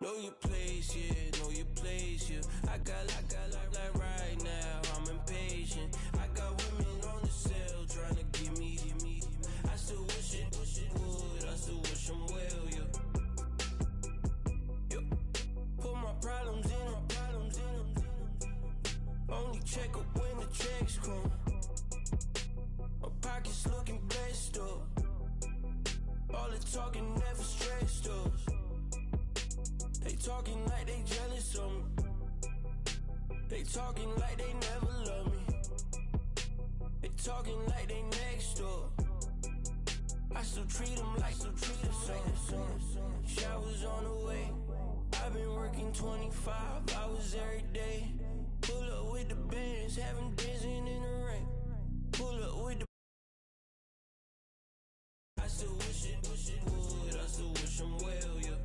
Know your place, yeah, know your place, yeah. I got like right now, I'm impatient. I got women on the cell trying to give me. I still wish it would, I still wish I'm well, yeah. Put my problems in. Only check up when the checks come. My pockets looking blessed up. All the talking never stressed us. They talking like they jealous of me. They talking like they never love me. They talking like they next door. I still treat them like son. Showers on the way. I've been working 25 hours every day. Pull up with the bands, have them dancing in the rain. Pull up with the. I still wish it would, I still wish I'm well, yeah.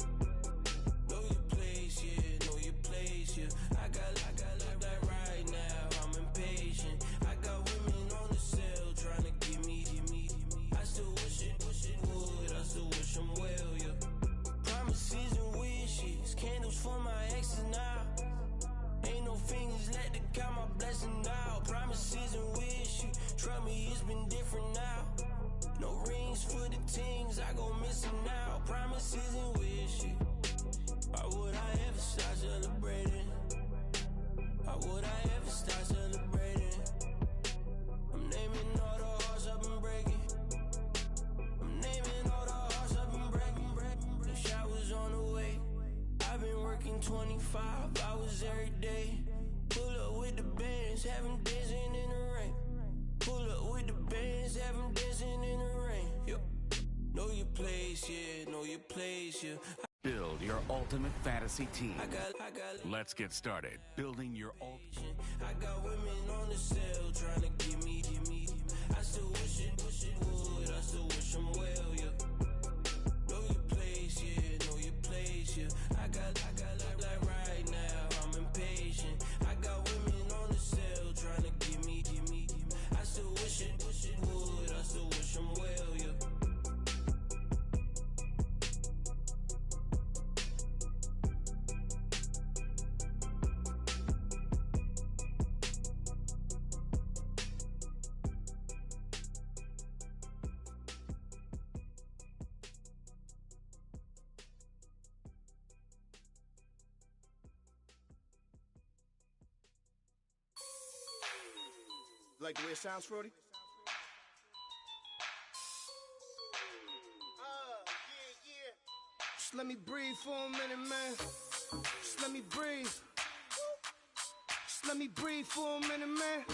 Know your place, yeah, know your place, yeah. I got like right now, I'm impatient. I got women on the cell trying to give me. I still wish it would, I still wish I'm well, yeah. Promises and wishes, candles for my exes now. Ain't no fingers let to count my blessing out. Promises and wishes, trust me, it's been different now. No rings for the things I gon' missing out. Promises and wishes. Why would I ever start celebrating? Why would I ever start celebrating? I'm naming all the hearts I've been breaking. I'm naming all the hearts I've been breaking. The showers on the way. I've been working 25 hours every day. Pull up with the bands, have them dancing in the rain. Pull up with the bands, have them dancing in the rain. Yo. Know your place, yeah, know your place, yeah. Build your ultimate fantasy team. I got Let's get started building your ultimate. I got women on the cell trying to give me. I still wish it would, I still wish I'm well, yeah. Know your place, yeah, know your place, yeah. I got like right now, I'm impatient. I got women on the cell trying to give me. I still wish it would, I still wish I'm well, yeah. Like the way it sounds, Frody? Yeah. Just let me breathe for a minute, man. Just let me breathe. Just let me breathe for a minute, man.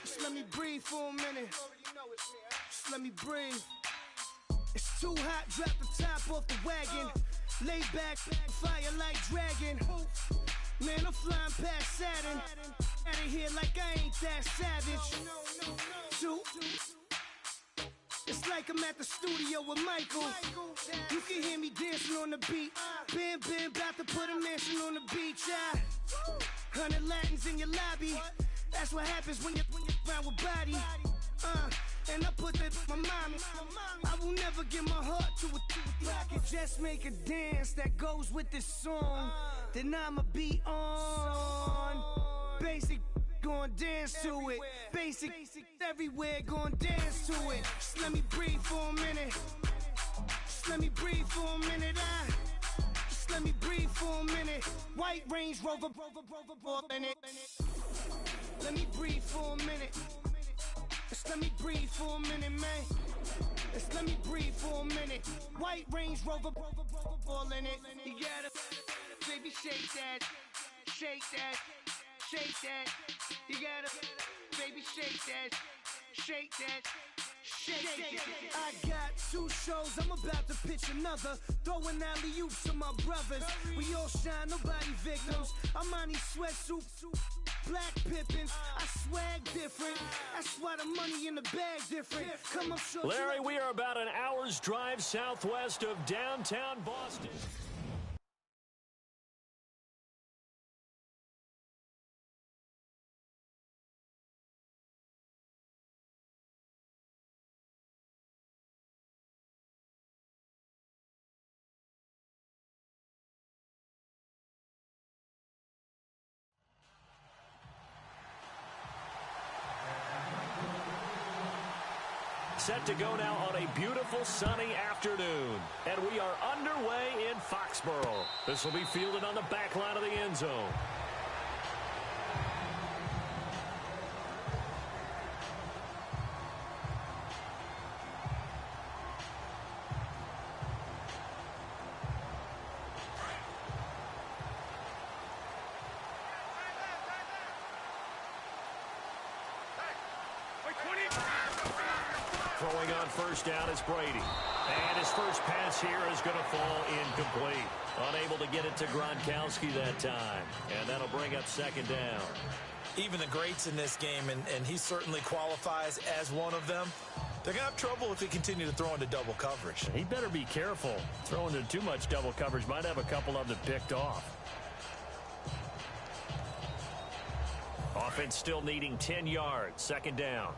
Just let me breathe for a minute. Just let me breathe. It's too hot, drop the top off the wagon. Lay back, fire like dragon. Man, I'm flying past Saturn. Out of here like I ain't that savage. Two. It's like I'm at the studio with Michael. You can hear me dancing on the beat. Bam, about to put a mansion on the beach. 100 Latins in your lobby. That's what happens when you're around with body. And I put that my mommy. I will never give my heart to a I can just make a dance that goes with this song. Then I'ma be on. Basic, gon' dance to it. Basic, everywhere, gon' dance to it. Just let me breathe for a minute. Just let me breathe for a minute. Just let me breathe for a minute. White Range Rover, in it. Let me breathe for a minute. Just let me breathe for a minute, man. Just let me breathe for a minute. White Range Rover, all in it. You gotta, baby, shake that, shake that. Shake that, you gotta, baby, shake that, shake that, shake that. I got 2 shows, I'm about to pitch another. Throwing alley-oops to my brothers. We all shine, nobody victims. I'm on these sweatsuit, black Pippins. I swag different. That's why the money in the bag different. Come up, show Larry, we are about an hour's drive southwest of downtown Boston. Set to go now on a beautiful sunny afternoon. And we are underway in Foxborough. This will be fielded on the back line of the end zone. Throwing on first down is Brady. And his first pass here is going to fall incomplete. Unable to get it to Gronkowski that time. And that'll bring up second down. Even the greats in this game, and he certainly qualifies as one of them, they're going to have trouble if they continue to throw into double coverage. He better be careful. Throwing into too much double coverage might have a couple of them picked off. Offense still needing 10 yards. Second down.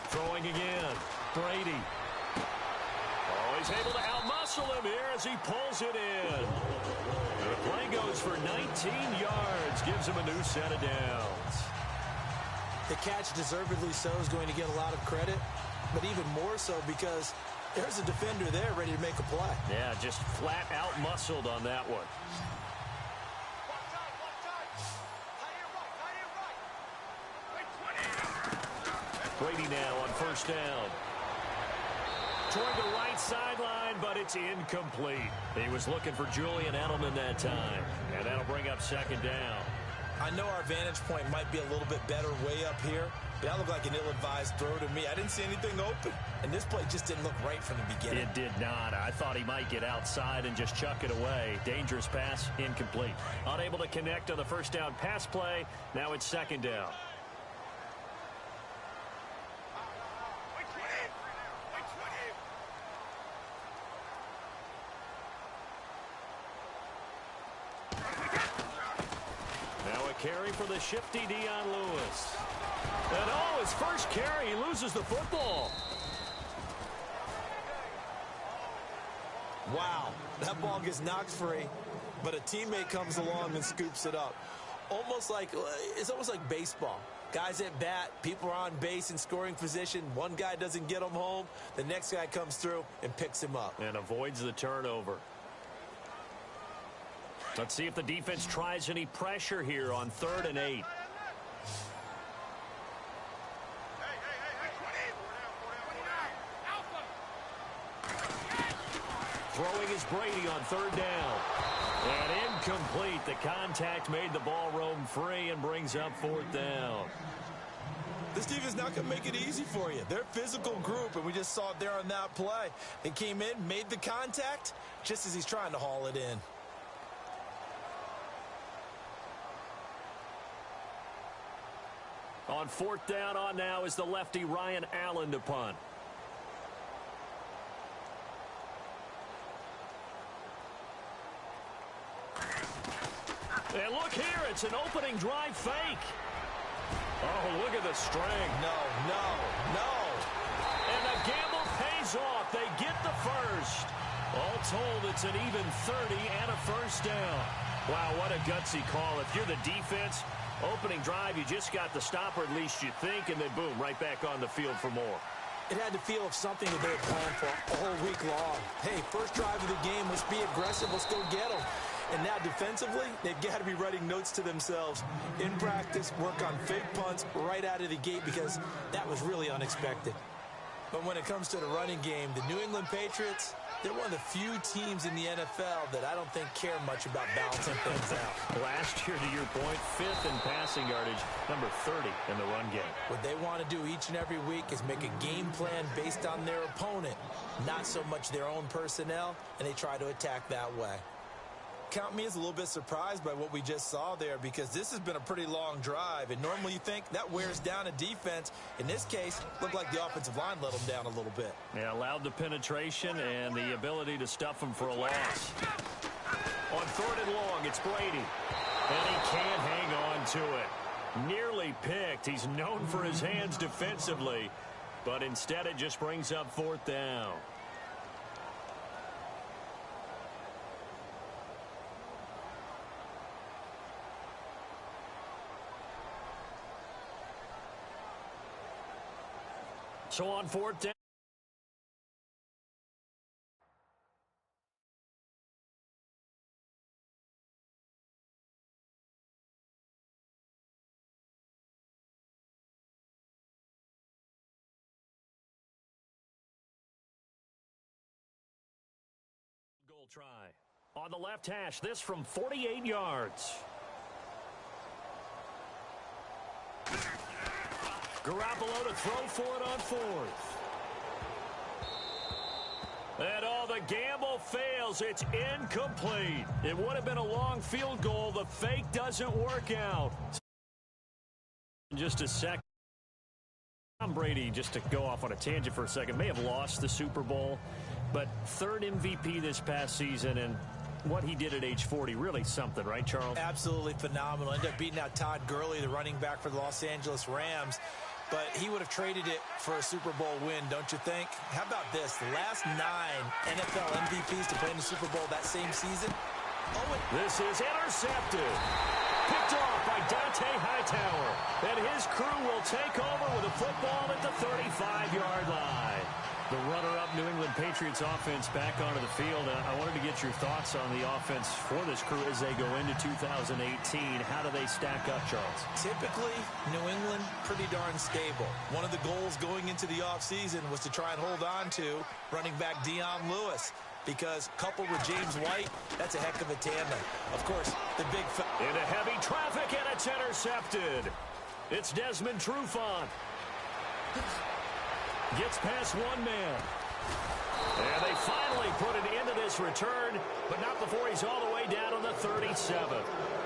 Throwing again. Brady. Oh, he's able to outmuscle him here as he pulls it in. The play goes for 19 yards. Gives him a new set of downs. The catch, deservedly so, is going to get a lot of credit, but even more so because there's a defender there ready to make a play. Yeah, just flat out muscled on that one. Brady now on first down. Toward the right sideline, but it's incomplete. He was looking for Julian Edelman that time, and that'll bring up second down. I know our vantage point might be a little bit better way up here, but that looked like an ill-advised throw to me. I didn't see anything open, and this play just didn't look right from the beginning. It did not. I thought he might get outside and just chuck it away. Dangerous pass, incomplete. Unable to connect on the first down pass play. Now it's second down. Carry for the shifty Dion Lewis. And his first carry, he loses the football. Wow, that ball gets knocked free, but a teammate comes along and scoops it up. It's almost like baseball. Guys at bat, people are on base in scoring position. One guy doesn't get him home. The next guy comes through and picks him up. And avoids the turnover. Let's see if the defense tries any pressure here on 3rd and 8. Throwing is Brady on 3rd down. And incomplete. The contact made the ball roam free and brings up 4th down. This defense not going to make it easy for you. They're a physical group, and we just saw it there on that play. They came in, made the contact, just as he's trying to haul it in. On 4th down on now is the lefty Ryan Allen to punt. And look here, it's an opening drive fake. Oh, look at the string. No. And the gamble pays off. They get the first. All told, it's an even 30 and a first down. Wow, what a gutsy call. If you're the defense, opening drive, you just got the stop, or at least you think, and then boom, right back on the field for more. It had to feel of something that they had planned for a whole week long. Hey, first drive of the game, let's be aggressive, let's go get them. And now defensively, they've got to be writing notes to themselves. In practice, work on fake punts right out of the gate because that was really unexpected. But when it comes to the running game, the New England Patriots, they're one of the few teams in the NFL that I don't think care much about balancing things out. Last year, to your point, 5th in passing yardage, number 30 in the run game. What they want to do each and every week is make a game plan based on their opponent, not so much their own personnel, and they try to attack that way. Count me as a little bit surprised by what we just saw there because this has been a pretty long drive, and normally you think that wears down a defense. In this case, looked like the offensive line let them down a little bit. Yeah, allowed the penetration and the ability to stuff them for a loss. On 3rd and long, it's Brady. And he can't hang on to it. Nearly picked. He's known for his hands defensively, but instead it just brings up 4th down. So on fourth down. Goal try. On the left hash, this from 48 yards. Garoppolo to throw for it on fourth. And the gamble fails. It's incomplete. It would have been a long field goal. The fake doesn't work out. In just a second. Tom Brady, just to go off on a tangent for a second, may have lost the Super Bowl, but third MVP this past season, and what he did at age 40, really something, right, Charles? Absolutely phenomenal. Ended up beating out Todd Gurley, the running back for the Los Angeles Rams, but he would have traded it for a Super Bowl win, don't you think? How about this? The last 9 NFL MVPs to play in the Super Bowl that same season. This is intercepted. Picked off by Dante Hightower. And his crew will take over with a football at the 35-yard line. The runner-up New England Patriots offense back onto the field. I wanted to get your thoughts on the offense for this crew as they go into 2018. How do they stack up, Charles? Typically, New England, pretty darn stable. One of the goals going into the offseason was to try and hold on to running back Dion Lewis, because coupled with James White, that's a heck of a tandem. Of course, the big... Into heavy traffic, and it's intercepted. It's Desmond Trufant. Gets past one man. And they finally put it into this return, but not before he's all the way down on the 37.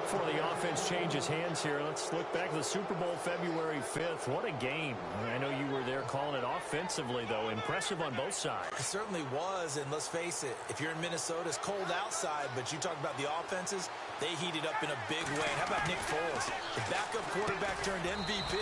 Before the offense changes hands here, let's look back to the Super Bowl February 5th. What a game. I know you were there calling it offensively, though. Impressive on both sides. It certainly was, and let's face it, if you're in Minnesota, it's cold outside, but you talk about the offenses, they heated up in a big way. How about Nick Foles? The backup quarterback turned MVP.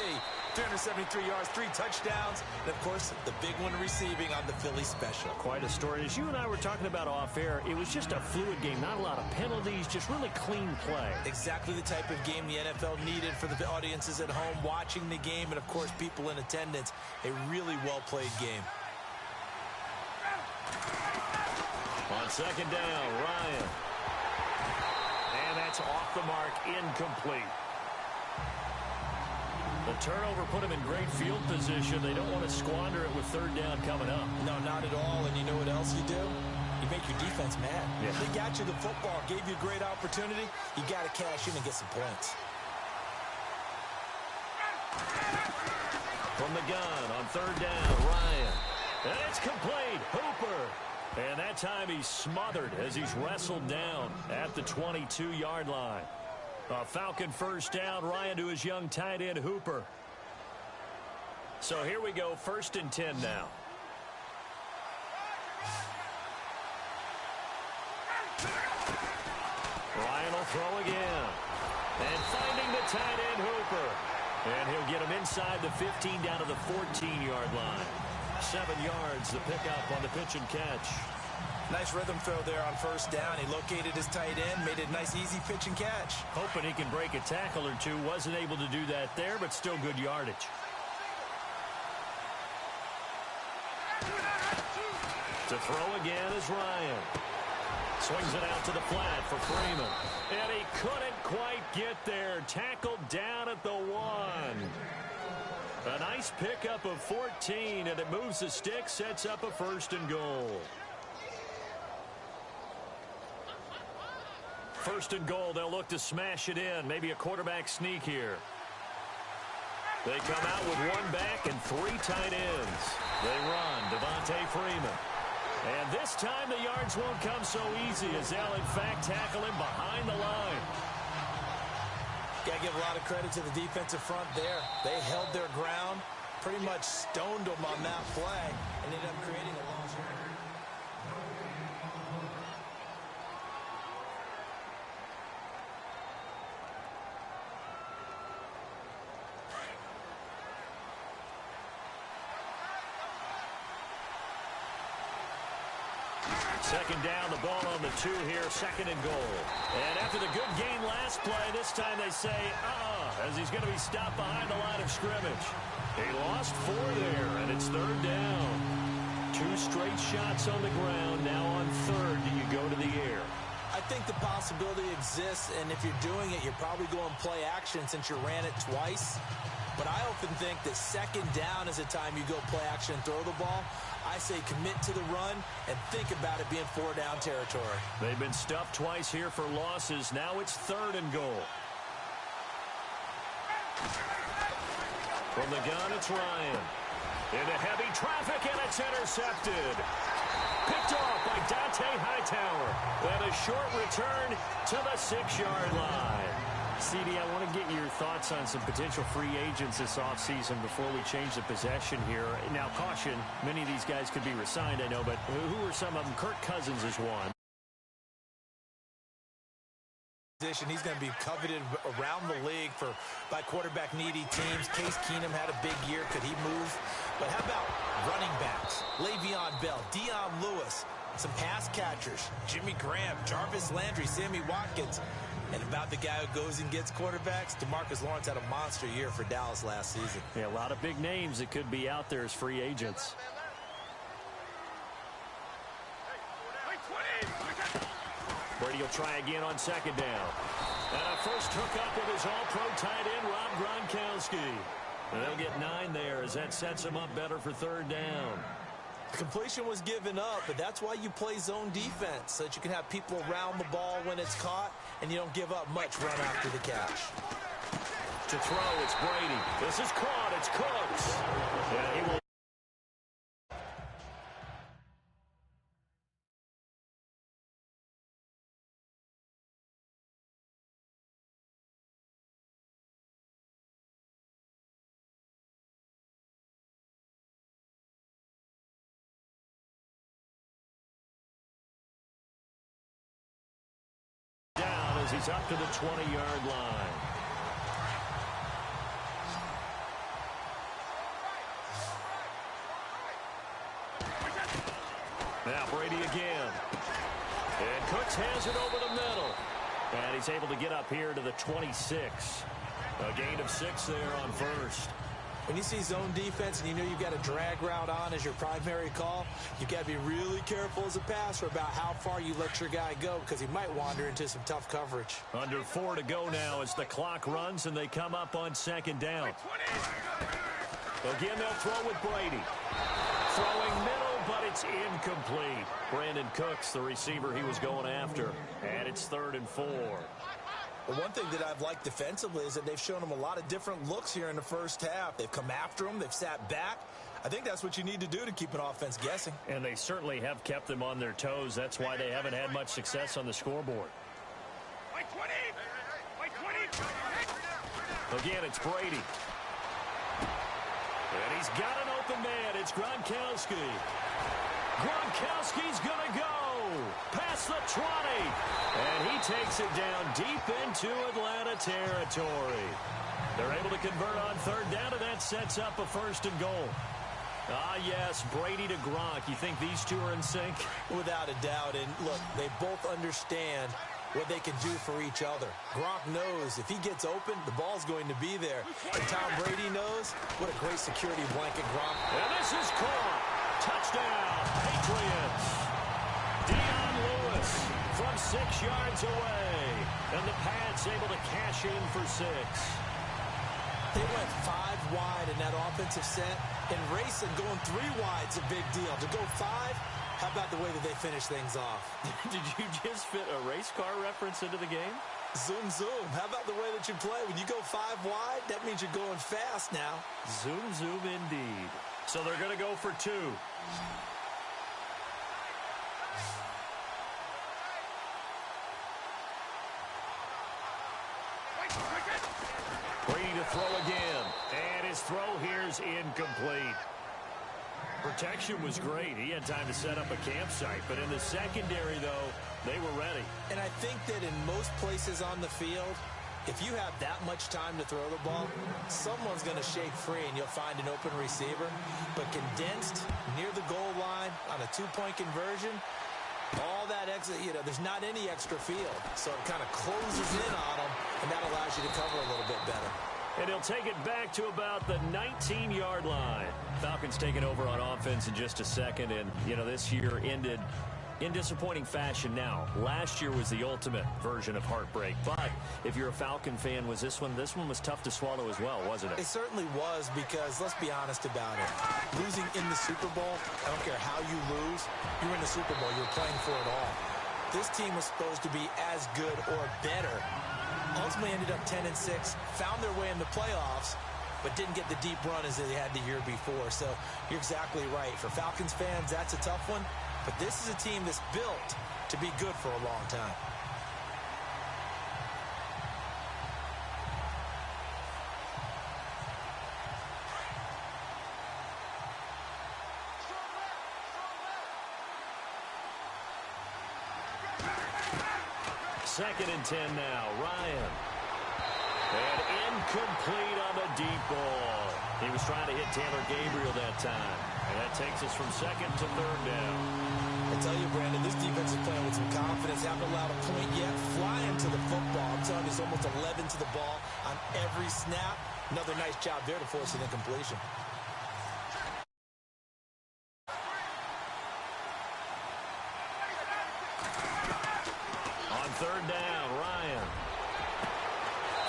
373 yards, 3 touchdowns, and, of course, the big one receiving on the Philly special. Quite a story. As you and I were talking about off air, it was just a fluid game, not a lot of penalties, just really clean play. Exactly the type of game the NFL needed for the audiences at home watching the game, and, of course, people in attendance. A really well-played game. On second down, Ryan. And that's off the mark, incomplete. The turnover put him in great field position. They don't want to squander it with third down coming up. No, not at all. And you know what else you do? You make your defense mad. Yeah. They got you the football, gave you a great opportunity. You got to cash in and get some points. From the gun on third down, Ryan. And it's complete. Hooper. And that time he's smothered as he's wrestled down at the 22-yard line. A Falcon first down. Ryan to his young tight end, Hooper. So here we go, 1st and 10 now. Ryan will throw again. And finding the tight end, Hooper. And he'll get him inside the 15 down to the 14-yard line. 7 yards, the pickup on the pitch and catch. Nice rhythm throw there on first down. He located his tight end, made it a nice, easy pitch and catch. Hoping he can break a tackle or two. Wasn't able to do that there, but still good yardage. To throw again is Ryan. Swings it out to the flat for Freeman. And he couldn't quite get there. Tackled down at the 1. A nice pickup of 14, and it moves the stick, sets up a 1st and goal. 1st and goal, they'll look to smash it in. Maybe a quarterback sneak here. They come out with 1 back and 3 tight ends. They run, Devontae Freeman. And this time the yards won't come so easy as they'll, in fact, tackle him behind the line. Got to give a lot of credit to the defensive front there. They held their ground, pretty much stoned them on that play, and ended up creating a loss. Second down, the ball on the 2 here, 2nd and goal. And after the good gain last play, this time they say, as he's going to be stopped behind the line of scrimmage. He lost 4 there, and it's it's third down. 2 straight shots on the ground. Now on third, do you go to the air? I think the possibility exists, and if you're doing it, you're probably going play action since you ran it twice. But I often think that second down is the time you go play action and throw the ball. I say commit to the run and think about it being 4-down territory. They've been stuffed twice here for losses. Now it's third and goal. From the gun, it's Ryan. Into heavy traffic, and it's intercepted. Picked off by Dante Hightower. And a short return to the 6-yard line. CD, I want to get your thoughts on some potential free agents this offseason before we change the possession here. Now, caution, many of these guys could be re-signed, I know, but who are some of them? Kirk Cousins is one. He's going to be coveted around the league by quarterback-needy teams. Case Keenum had a big year. Could he move? But how about running backs? Le'Veon Bell, Dion Lewis, some pass catchers, Jimmy Graham, Jarvis Landry, Sammy Watkins. And about the guy who goes and gets quarterbacks, DeMarcus Lawrence had a monster year for Dallas last season. Yeah, a lot of big names that could be out there as free agents. Brady will try again on second down. And a first hookup with his all-pro tight end, Rob Gronkowski. And they'll get 9 there as that sets him up better for third down. Completion was given up, but that's why you play zone defense, so that you can have people around the ball when it's caught, and you don't give up much run after the catch. To throw, it's Brady. This is caught. It's Cooks. Yeah, he will. He's up to the 20-yard line. Now Brady again. And Cooks has it over the middle. And he's able to get up here to the 26. A gain of 6 there on first. When you see zone defense and you know you've got a drag route on as your primary call, you've got to be really careful as a passer about how far you let your guy go because he might wander into some tough coverage. Under 4 to go now as the clock runs and they come up on second down. Again, they'll throw with Brady. Throwing middle, but it's incomplete. Brandon Cooks, the receiver he was going after. And it's 3rd and 4. Well, one thing that I've liked defensively is that they've shown him a lot of different looks here in the first half. They've come after him. They've sat back. I think that's what you need to do to keep an offense guessing. And they certainly have kept them on their toes. That's why they haven't had much success on the scoreboard. Again, it's Brady. And he's got an open man. It's Gronkowski. Gronkowski's going to go past the 20. And he takes it down deep into Atlanta territory. They're able to convert on third down, and that sets up a 1st and goal. Ah, yes, Brady to Gronk. You think these two are in sync? Without a doubt. And look, they both understand what they can do for each other. Gronk knows if he gets open, the ball's going to be there. And Tom Brady knows what a great security blanket Gronk. And this is caught. Touchdown, Patriots. Dion Lewis from 6 yards away. And the Pats able to cash in for 6. They went 5 wide in that offensive set. And racing, going 3 wide's a big deal. To go 5, how about the way that they finish things off? Did you just fit a race car reference into the game? Zoom, zoom. How about the way that you play? When you go 5 wide, that means you're going fast now. Zoom, zoom indeed. So they're going to go for 2. Brady to throw again. And his throw here's incomplete. Protection was great. He had time to set up a campsite. But in the secondary, though, they were ready. And I think that in most places on the field, if you have that much time to throw the ball, someone's going to shake free and you'll find an open receiver. But condensed near the goal line on a 2-point conversion, all that extra, there's not any extra field. So it kind of closes in on them, and that allows you to cover a little bit better. And he'll take it back to about the 19-yard line. Falcons taking over on offense in just a second. And, you know, this year ended in disappointing fashion now. Last year was the ultimate version of heartbreak. But if you're a Falcon fan, was this one was tough to swallow as well, wasn't it? It certainly was, because let's be honest about it. Losing in the Super Bowl, I don't care how you lose, you're in the Super Bowl. You're playing for it all. This team was supposed to be as good or better. Ultimately ended up 10-6, found their way in the playoffs, but didn't get the deep run as they had the year before. So you're exactly right. For Falcons fans, that's a tough one. But this is a team that's built to be good for a long time. Second and 10 now. Ryan. And incomplete on the deep ball. He was trying to hit Taylor Gabriel that time. And that takes us from second to third down. I tell you, Brandon, this defense is playing with some confidence. Haven't allowed a point yet. Flying to the football. I'm telling you, it's almost 11 to the ball on every snap. Another nice job there to force an incompletion. On third down, Ryan.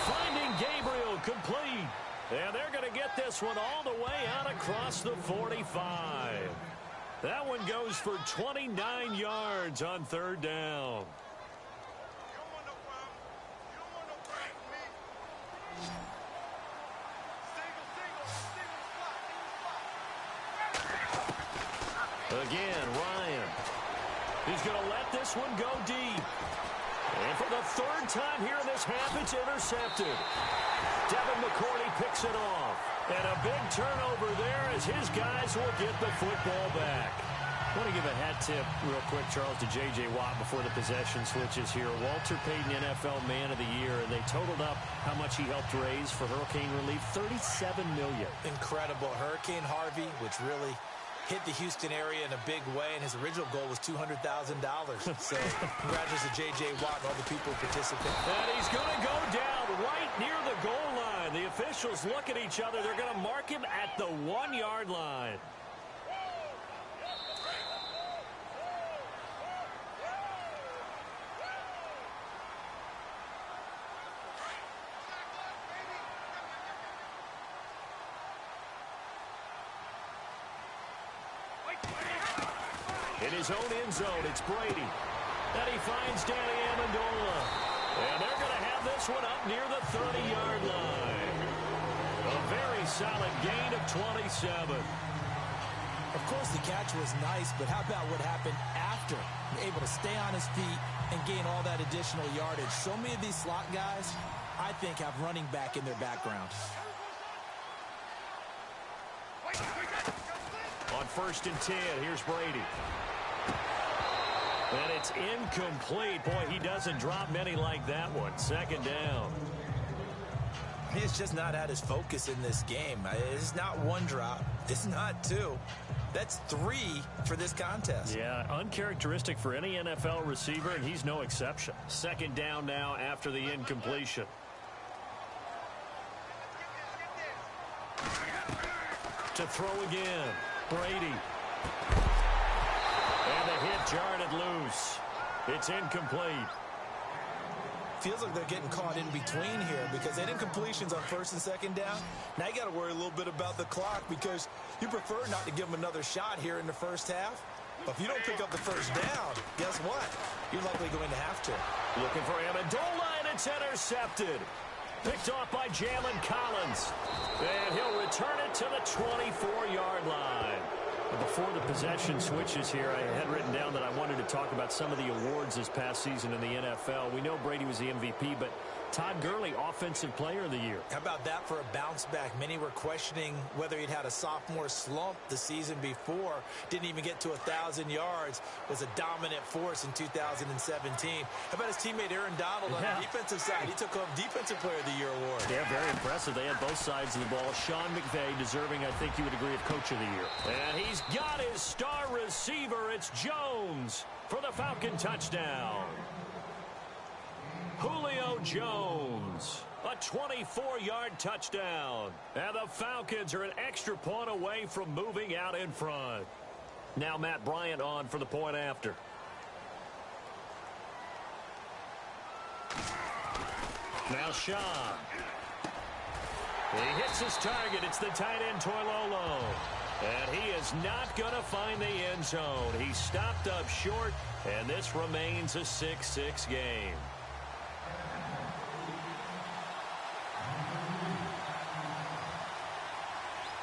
Finding Gabriel complete. And they're going to get this one all the way out across the 45. That one goes for 29 yards on third down. Again, Ryan. He's going to let this one go deep. And for the third time here in this half, it's intercepted. Devin McCourty picks it off. And a big turnover there as his guys will get the football back. I want to give a hat tip real quick, Charles, to J.J. Watt before the possession switches here. Walter Payton, NFL Man of the Year, and they totaled up how much he helped raise for hurricane relief, $37 million. Incredible. Hurricane Harvey, which really hit the Houston area in a big way, and his original goal was $200,000. So congratulations to J.J. Watt and all the people who participated. And he's going to go down right near the goal line. The officials look at each other. They're going to mark him at the 1-yard line. In his own end zone, it's Brady. And he finds Danny Amendola. And they're going to have this one up near the 30-yard line. A very solid gain of 27. Of course, the catch was nice, but how about what happened after? Able to stay on his feet and gain all that additional yardage. So many of these slot guys, I think, have running back in their background. On first and 10, here's Brady. And it's incomplete. Boy, he doesn't drop many like that one. Second down. He's just not had his focus in this game. It's not one drop. It's not two. That's 3 for this contest. Yeah, uncharacteristic for any NFL receiver, and he's no exception. Second down now after the incompletion. To throw again. Brady. And the hit jarred it loose. It's incomplete. Feels like they're getting caught in between here because they had incompletions on first and second down. Now you got to worry a little bit about the clock because you prefer not to give them another shot here in the first half. But if you don't pick up the first down, guess what? You're likely going to have to. Looking for Amendola, and it's intercepted. Picked off by Jalen Collins. And he'll return it to the 24-yard line. Before the possession switches here, I had written down that I wanted to talk about some of the awards this past season in the NFL. We know Brady was the MVP, but Todd Gurley, Offensive Player of the Year. How about that for a bounce back? Many were questioning whether he'd had a sophomore slump the season before. Didn't even get to 1,000 yards. Was a dominant force in 2017. How about his teammate Aaron Donald on the defensive side? He took home Defensive Player of the Year award. Yeah, very impressive. They had both sides of the ball. Sean McVay deserving, I think you would agree, of Coach of the Year. And he's got his star receiver. It's Jones for the Falcon touchdown. Julio Jones, a A 24-yard touchdown. And the Falcons are an extra point away from moving out in front. Now Matt Bryant on for the point after. Now Shaw. He hits his target. It's the tight end, Toilolo. And he is not going to find the end zone. He stopped up short, and this remains a 6-6 game.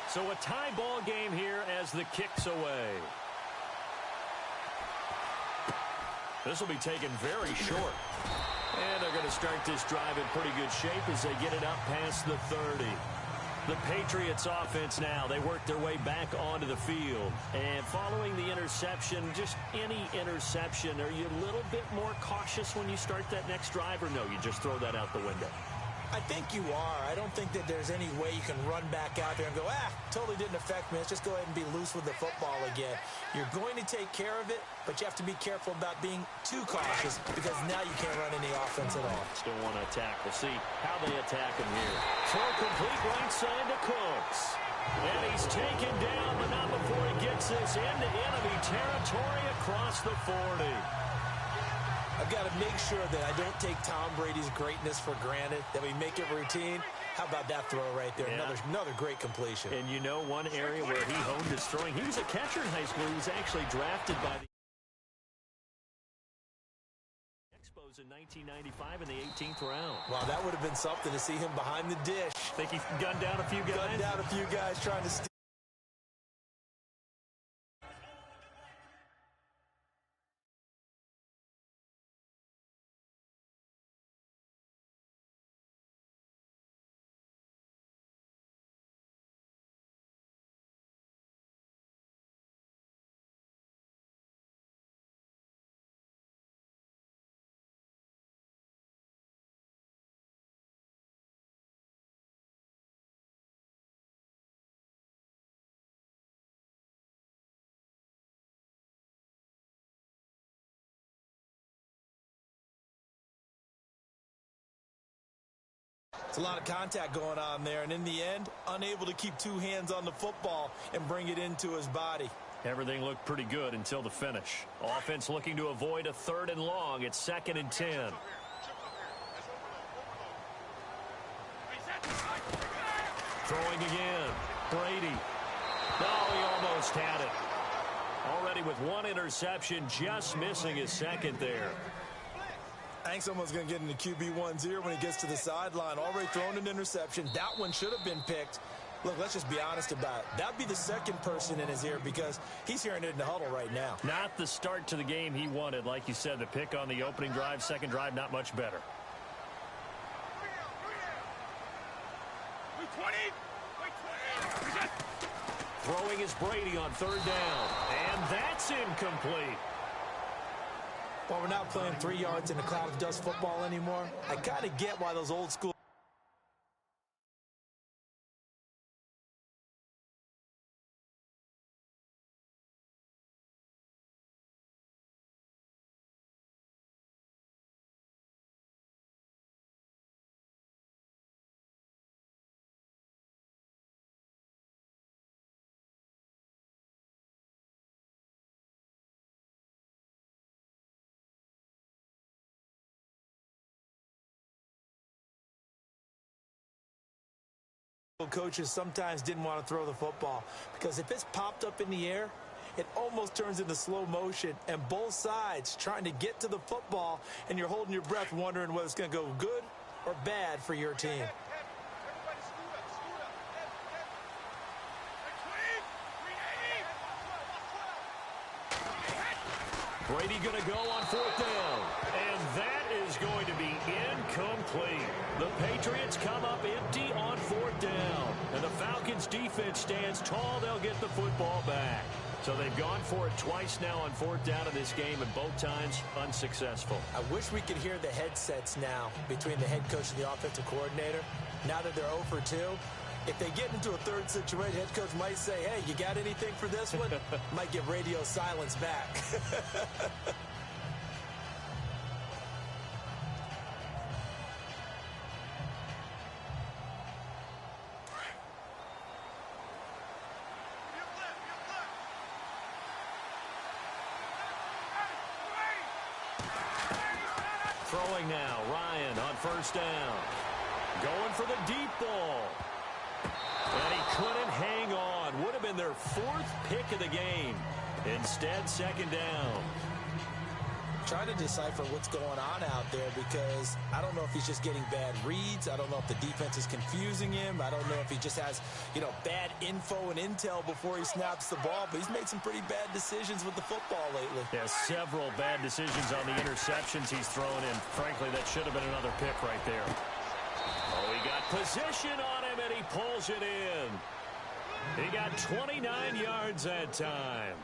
So a tie ball game here as the kick's away. This will be taken very short. And they're going to start this drive in pretty good shape as they get it up past the 30. The Patriots offense now, they work their way back onto the field. And following the interception, just any interception, are you a little bit more cautious when you start that next drive, or no, you just throw that out the window? I think you are. I don't think that there's any way you can run back out there and go, totally didn't affect me. Let's just go ahead and be loose with the football again. You're going to take care of it, but you have to be careful about being too cautious because now you can't run any offense at all. Still want to attack. We'll see how they attack him here. Throw complete right side to Cooks. And he's taken down, but not before he gets this into enemy territory across the 40. I've got to make sure that I don't take Tom Brady's greatness for granted, that we make it routine. How about that throw right there? Yeah. Another great completion. And you know one area where he honed his throwing, he was a catcher in high school. He was actually drafted by the Expos in 1995 in the 18th round. Wow, that would have been something to see him behind the dish. Think he gunned down a few guys? Gunned down a few guys trying to steal. It's a lot of contact going on there, and in the end, unable to keep two hands on the football and bring it into his body. Everything looked pretty good until the finish. Offense looking to avoid a 3rd and long. It's 2nd and 10. Throwing again. Brady. No, he almost had it. Already with one interception, just missing his 2nd there. I think someone's going to get into QB1's ear when he gets to the sideline. Already thrown an interception. That one should have been picked. Look, let's just be honest about it. That'd be the 2nd person in his ear because he's hearing it in the huddle right now. Not the start to the game he wanted. Like you said, the pick on the opening drive, 2nd drive, not much better. Throwing is Brady on 3rd down. And that's incomplete. Well, we're not playing 3 yards in a cloud of dust football anymore. I kind of get why those old school coaches sometimes didn't want to throw the football because if it's popped up in the air, it almost turns into slow motion, and both sides trying to get to the football, and you're holding your breath wondering whether it's going to go good or bad for your team. Brady going to go on 4th down. And that is going to be incomplete. The Patriots come up empty on 4th down. And the Falcons defense stands tall. They'll get the football back. So they've gone for it twice now on 4th down in this game, and both times unsuccessful. I wish we could hear the headsets now between the head coach and the offensive coordinator. Now that they're 0 for 2, if they get into a 3rd situation, head coach might say, hey, you got anything for this one? Might get radio silence back. Throwing now, Ryan on first down. Going for the deep ball. And he couldn't hang on. Would have been their 4th pick of the game. Instead, second down. Trying to decipher what's going on out there because I don't know if he's just getting bad reads. I don't know if the defense is confusing him. I don't know if he just has, bad info and intel before he snaps the ball. But he's made some pretty bad decisions with the football lately. Yeah, several bad decisions on the interceptions he's thrown in. Frankly, that should have been another pick right there. Oh, he got position on him, and he pulls it in. He got 29 yards that time.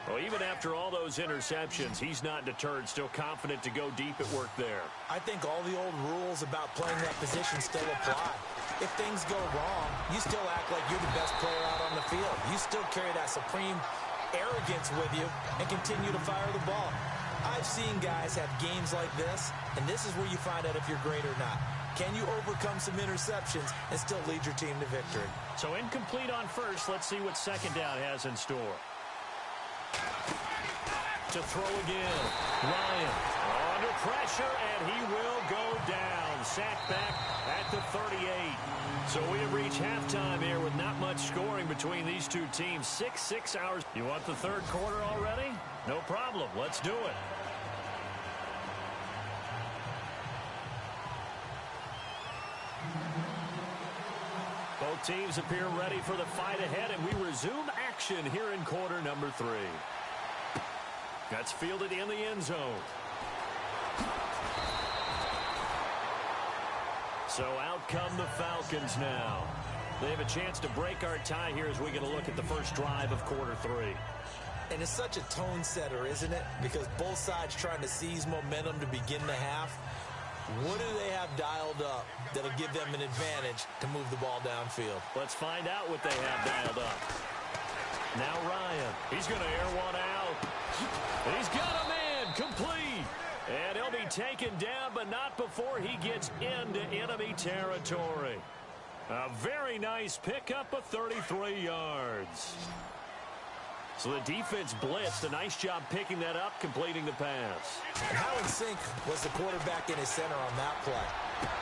Well, even after all those interceptions, he's not deterred, still confident to go deep at work there. I think all the old rules about playing that position still apply. If things go wrong, you still act like you're the best player out on the field. You still carry that supreme arrogance with you and continue to fire the ball. I've seen guys have games like this, and this is where you find out if you're great or not. Can you overcome some interceptions and still lead your team to victory? So incomplete on first. Let's see what second down has in store. To throw again. Ryan under pressure, and he will go down. Sacked back at the 38. So we have reached halftime here with not much scoring between these two teams. 6 hours. You want the third quarter already? No problem. Let's do it. Both teams appear ready for the fight ahead, and we resume action here in quarter number 3. That's fielded in the end zone. So out come the Falcons now. They have a chance to break our tie here as we get a look at the first drive of quarter 3. And it's such a tone setter, isn't it? Because both sides trying to seize momentum to begin the half. What do they have dialed up that'll give them an advantage to move the ball downfield? Let's find out what they have dialed up. Now Ryan. He's going to air one out. And he's got a man complete. And he'll be taken down, but not before he gets into enemy territory. A very nice pickup of 33 yards. So the defense blitzed. A nice job picking that up, completing the pass. And how in sync was the quarterback in his center on that play?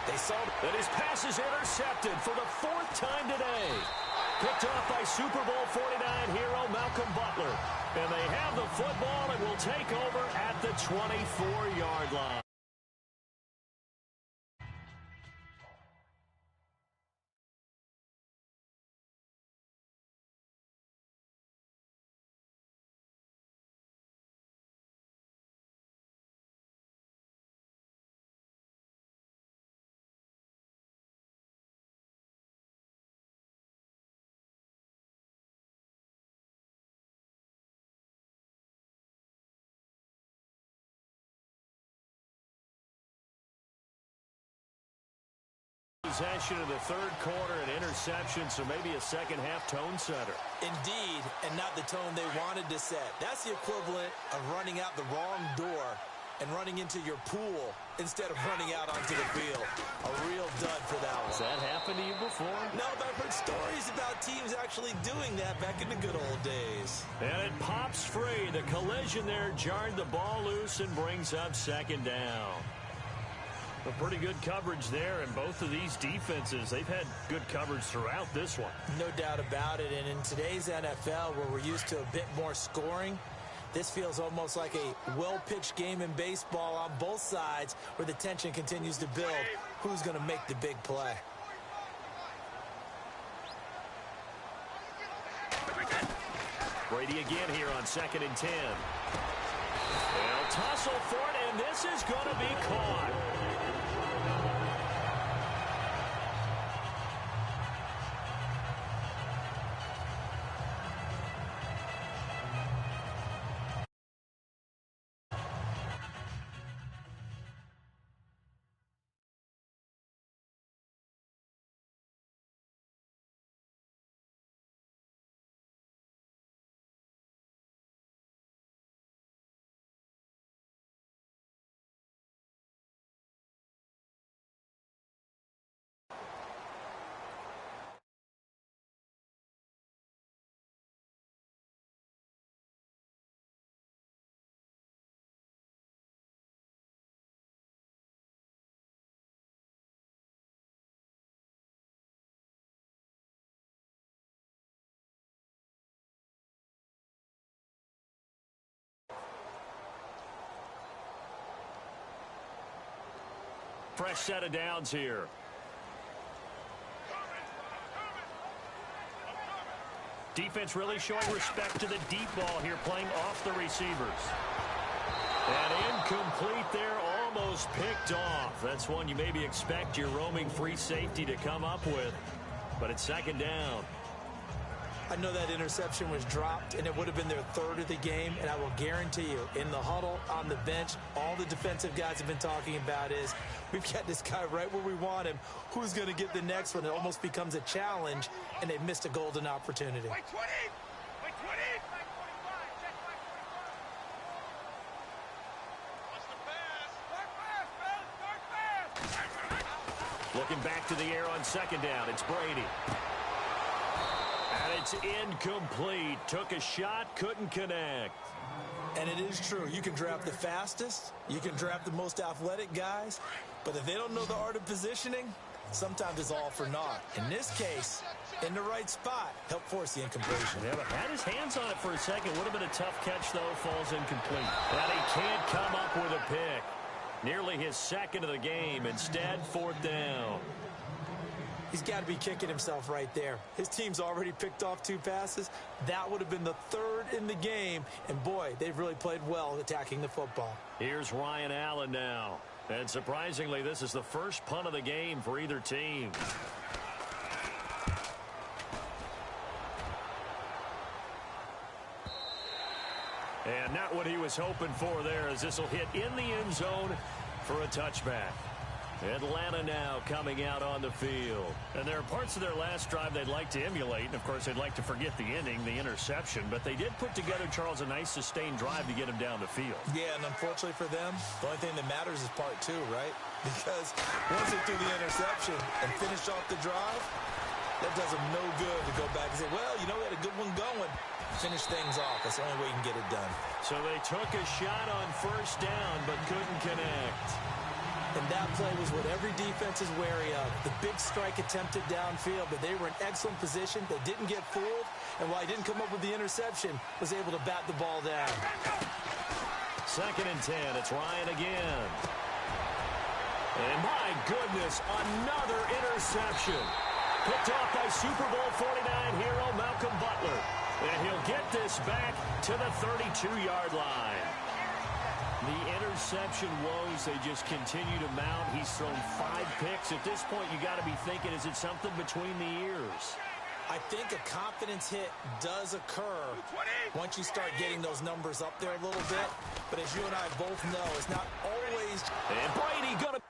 They saw that his pass is intercepted for the 4th time today. Picked off by Super Bowl 49 hero Malcolm Butler. And they have the football and will take over at the 24-yard line. Possession of the third quarter and interception, so maybe a second half tone setter. Indeed, and not the tone they wanted to set. That's the equivalent of running out the wrong door and running into your pool instead of running out onto the field. A real dud for that one. Has that happened to you before? No, but I've heard stories about teams actually doing that back in the good old days. And it pops free. The collision there jarred the ball loose and brings up second down. A pretty good coverage there, and both of these defenses, they've had good coverage throughout this one. No doubt about it, and in today's NFL, where we're used to a bit more scoring, this feels almost like a well-pitched game in baseball on both sides where the tension continues to build. Who's going to make the big play? Brady again here on 2nd and 10. They'll tussle for it, and this is going to be caught. Fresh set of downs here. Defense really showing respect to the deep ball here, playing off the receivers. And incomplete there, almost picked off. That's one you maybe expect your roaming free safety to come up with. But it's second down. I know that interception was dropped, and it would have been their third of the game, and I will guarantee you, in the huddle, on the bench, all the defensive guys have been talking about is, we've got this guy right where we want him. Who's going to get the next one? It almost becomes a challenge, and they missed a golden opportunity. Looking back to the air on second down, it's Brady. And it's incomplete. Took a shot, couldn't connect. And it is true. You can draft the fastest. You can draft the most athletic guys. But if they don't know the art of positioning, sometimes it's all for naught. In this case, in the right spot, helped force the incompletion. Yeah, but had his hands on it for a second. Would have been a tough catch, though. Falls incomplete. And he can't come up with a pick. Nearly his second of the game. Instead, fourth down. He's got to be kicking himself right there. His team's already picked off 2 passes. That would have been the third in the game. And, boy, they've really played well attacking the football. Here's Ryan Allen now. And surprisingly, this is the first punt of the game for either team. And not what he was hoping for there, as this will hit in the end zone for a touchback. Atlanta now coming out on the field. And there are parts of their last drive they'd like to emulate. And, of course, they'd like to forget the ending, the interception. But they did put together, Charles, a nice sustained drive to get him down the field. Yeah, and unfortunately for them, the only thing that matters is part 2, right? Because once they threw the interception and finished off the drive, that does them no good to go back and say, well, you know, we had a good one going. Finish things off. That's the only way you can get it done. So they took a shot on first down but couldn't connect. And that play was what every defense is wary of. The big strike attempted downfield, but they were in excellent position. They didn't get fooled, and while he didn't come up with the interception, was able to bat the ball down. 2nd and 10. It's Ryan again. And my goodness, another interception. Picked off by Super Bowl 49 hero Malcolm Butler. And he'll get this back to the 32-yard line. The interception woes, they just continue to mount. He's thrown 5 picks. At this point, you got to be thinking, is it something between the ears? I think a confidence hit does occur once you start getting those numbers up there a little bit. But as you and I both know, it's not always... And Brady going to...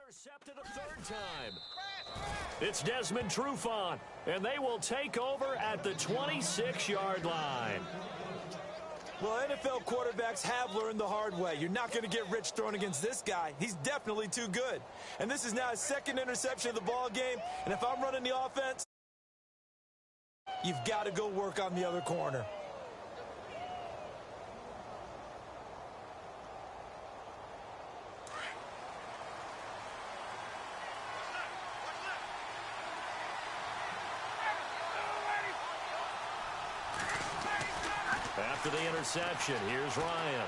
Intercepted a third time. It's Desmond Trufant, and they will take over at the 26-yard line. Well, NFL quarterbacks have learned the hard way. You're not going to get rich throwing against this guy. He's definitely too good. And this is now his 2nd interception of the ball game. And if I'm running the offense, you've got to go work on the other corner. after the interception. Here's Ryan.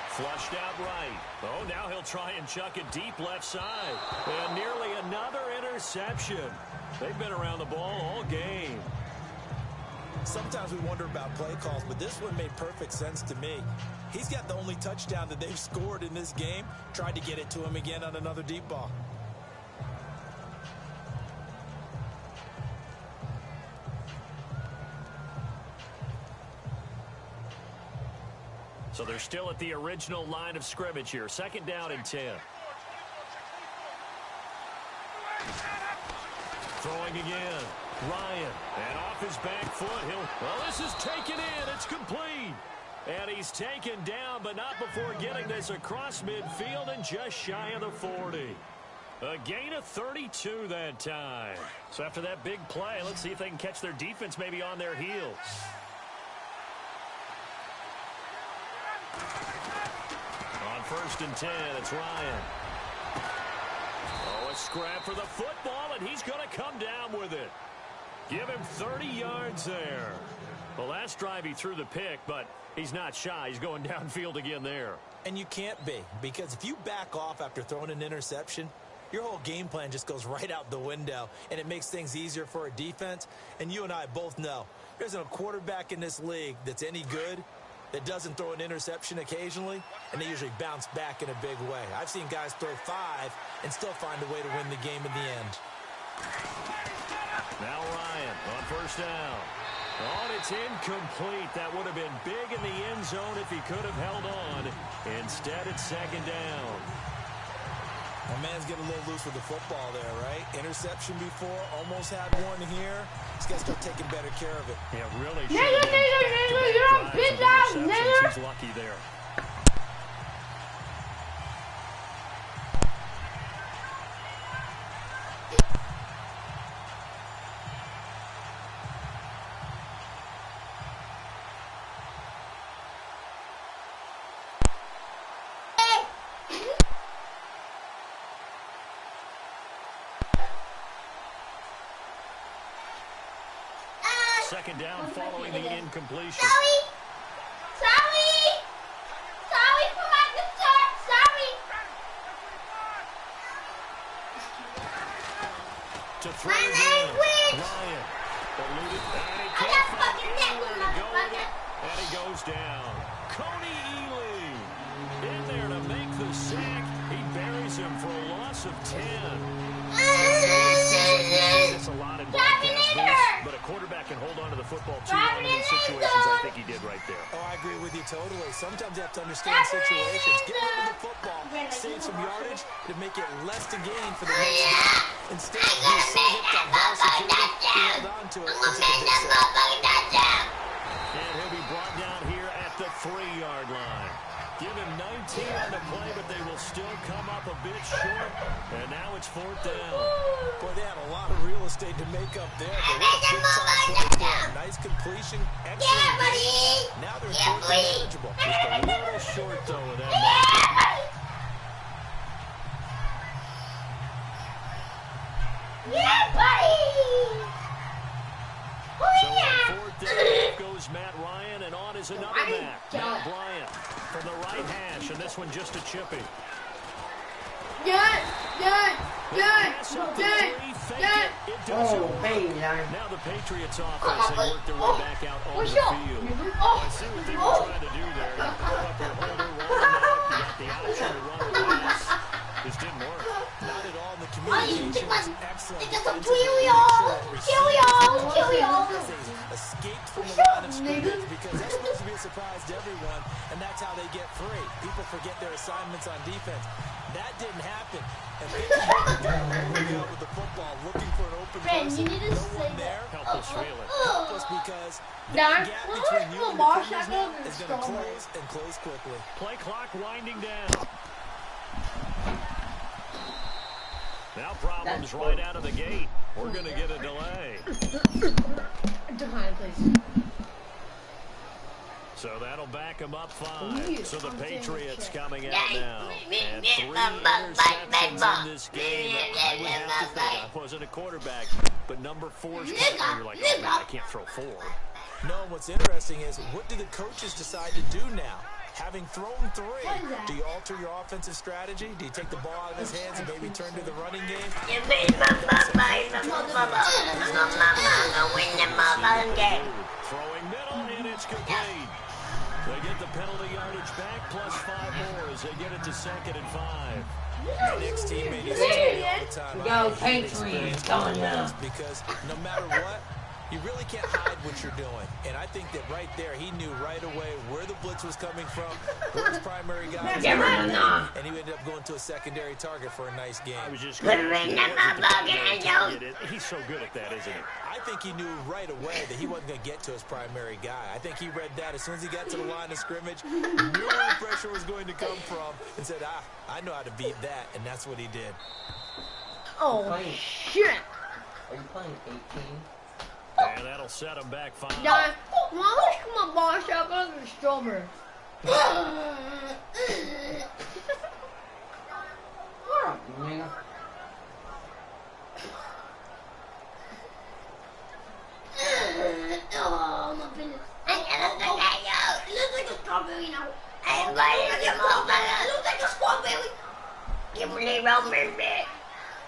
Flushed out right. Oh, now he'll try and chuck it deep left side. And nearly another interception. They've been around the ball all game. Sometimes we wonder about play calls, but this one made perfect sense to me. He's got the only touchdown that they've scored in this game. Tried to get it to him again on another deep ball. So they're still at the original line of scrimmage here. 2nd down and 10. Throwing again. Ryan. And off his back foot. Well, this is taken in. It's complete. And he's taken down, but not before getting this across midfield and just shy of the 40. A gain of 32 that time. So after that big play, let's see if they can catch their defense maybe on their heels. On 1st and 10, it's Ryan. Oh, a scrap for the football, and he's going to come down with it. Give him 30 yards there. The last drive he threw the pick, but he's not shy. He's going downfield again there. And you can't be, because if you back off after throwing an interception, your whole game plan just goes right out the window, and it makes things easier for a defense. And you and I both know there's a quarterback in this league that's any good that doesn't throw an interception occasionally, and they usually bounce back in a big way. I've seen guys throw 5 and still find a way to win the game in the end. Now Ryan on 1st down. Oh, and it's incomplete. That would have been big in the end zone if he could have held on. Instead, it's 2nd down. My man's getting a little loose with the football there, right? Interception before, almost had one here. He's got to start taking better care of it. Yeah, really. Nigga, bitch ass nigga. He's lucky there. Second down following the incompletion. Sorry, for my concern. Sorry. To throw My language. Ryan. Eluded. And he I can't got find fucking anywhere to go with motherfucker. it. And he goes down. Coney Ely in there to make the sack. He buries him for a loss of 10. It's a lot in broadcast booths, but a quarterback can hold on to the football too long in these situations. I think he did right there. Oh, I agree with you totally. Sometimes you have to understand situations. Get rid of the football, save some yardage to make it less to gain for the next down. Instead, he was so hooked on ball security, he held on to it and took a big sack. And he'll be brought down here at the 3-yard line. Give him 19 on the play, but they will still come up a bit short. And now it's 4th down. Boy, they had a lot of real estate to make up there, but what a big time play for him. Nice completion, excellent game. Now they're in 4th and manageable. Just a little short, though, with that mark. Yeah, buddy. So on 4th down goes Matt Ryan, and on is another Matt. Matt Bryant from the right hash, and this one just a chippy. Oh, baby. Now the Patriots offense, they work their way back out on the field. I see what they were trying to do there. You pull up your holder, roll them out, you got the option to run a pass. This didn't work. Not at all. The communication was excellent. Escaped from the line of scrimmage because that's supposed to be a surprise to everyone, and that's how they get free. People forget their assignments on defense. That didn't happen. And they were with the football, looking for an open person. No one there. Helpless feeling. Helpless because that gap between you and the defenders now is going to close and close quickly. Play clock winding down. Now problems right out of the gate. We're going to get a delay. Delay, please. So that'll back them up 5. So the Patriots coming out now. And 3 interceptions in this game. I would have to think, I wasn't a quarterback, but number 4's coming. You're like, oh man, I can't throw 4. No, what's interesting is, what do the coaches decide to do now? Having thrown 3, do you alter your offensive strategy? Do you take the ball out of his hands and maybe turn to the running game? Throwing middle, and it's complete. They get the penalty yardage back, plus 5 more as they get it to 2nd and 5. My next teammate used to tell me all the time, Go Patriots, going now. because no matter what, you really can't hide what you're doing. And I think that right there, he knew right away where the blitz was coming from, where his primary guy was coming from, and he ended up going to a secondary target for a nice game. I was just going to He's so good at that, isn't he? I think he knew right away that he wasn't going to get to his primary guy. I think he read that as soon as he got to the line of scrimmage, knew where the pressure was going to come from, and said, I know how to beat that, and that's what he did. Oh, shit. Are you playing 18? And that'll set him back 5. Dad, why don't you come on, boss? I'm going to the strawberry. What up, nigga? Oh, my goodness. It looks like a strawberry now. It looks like a strawberry. Give me the Roman bit.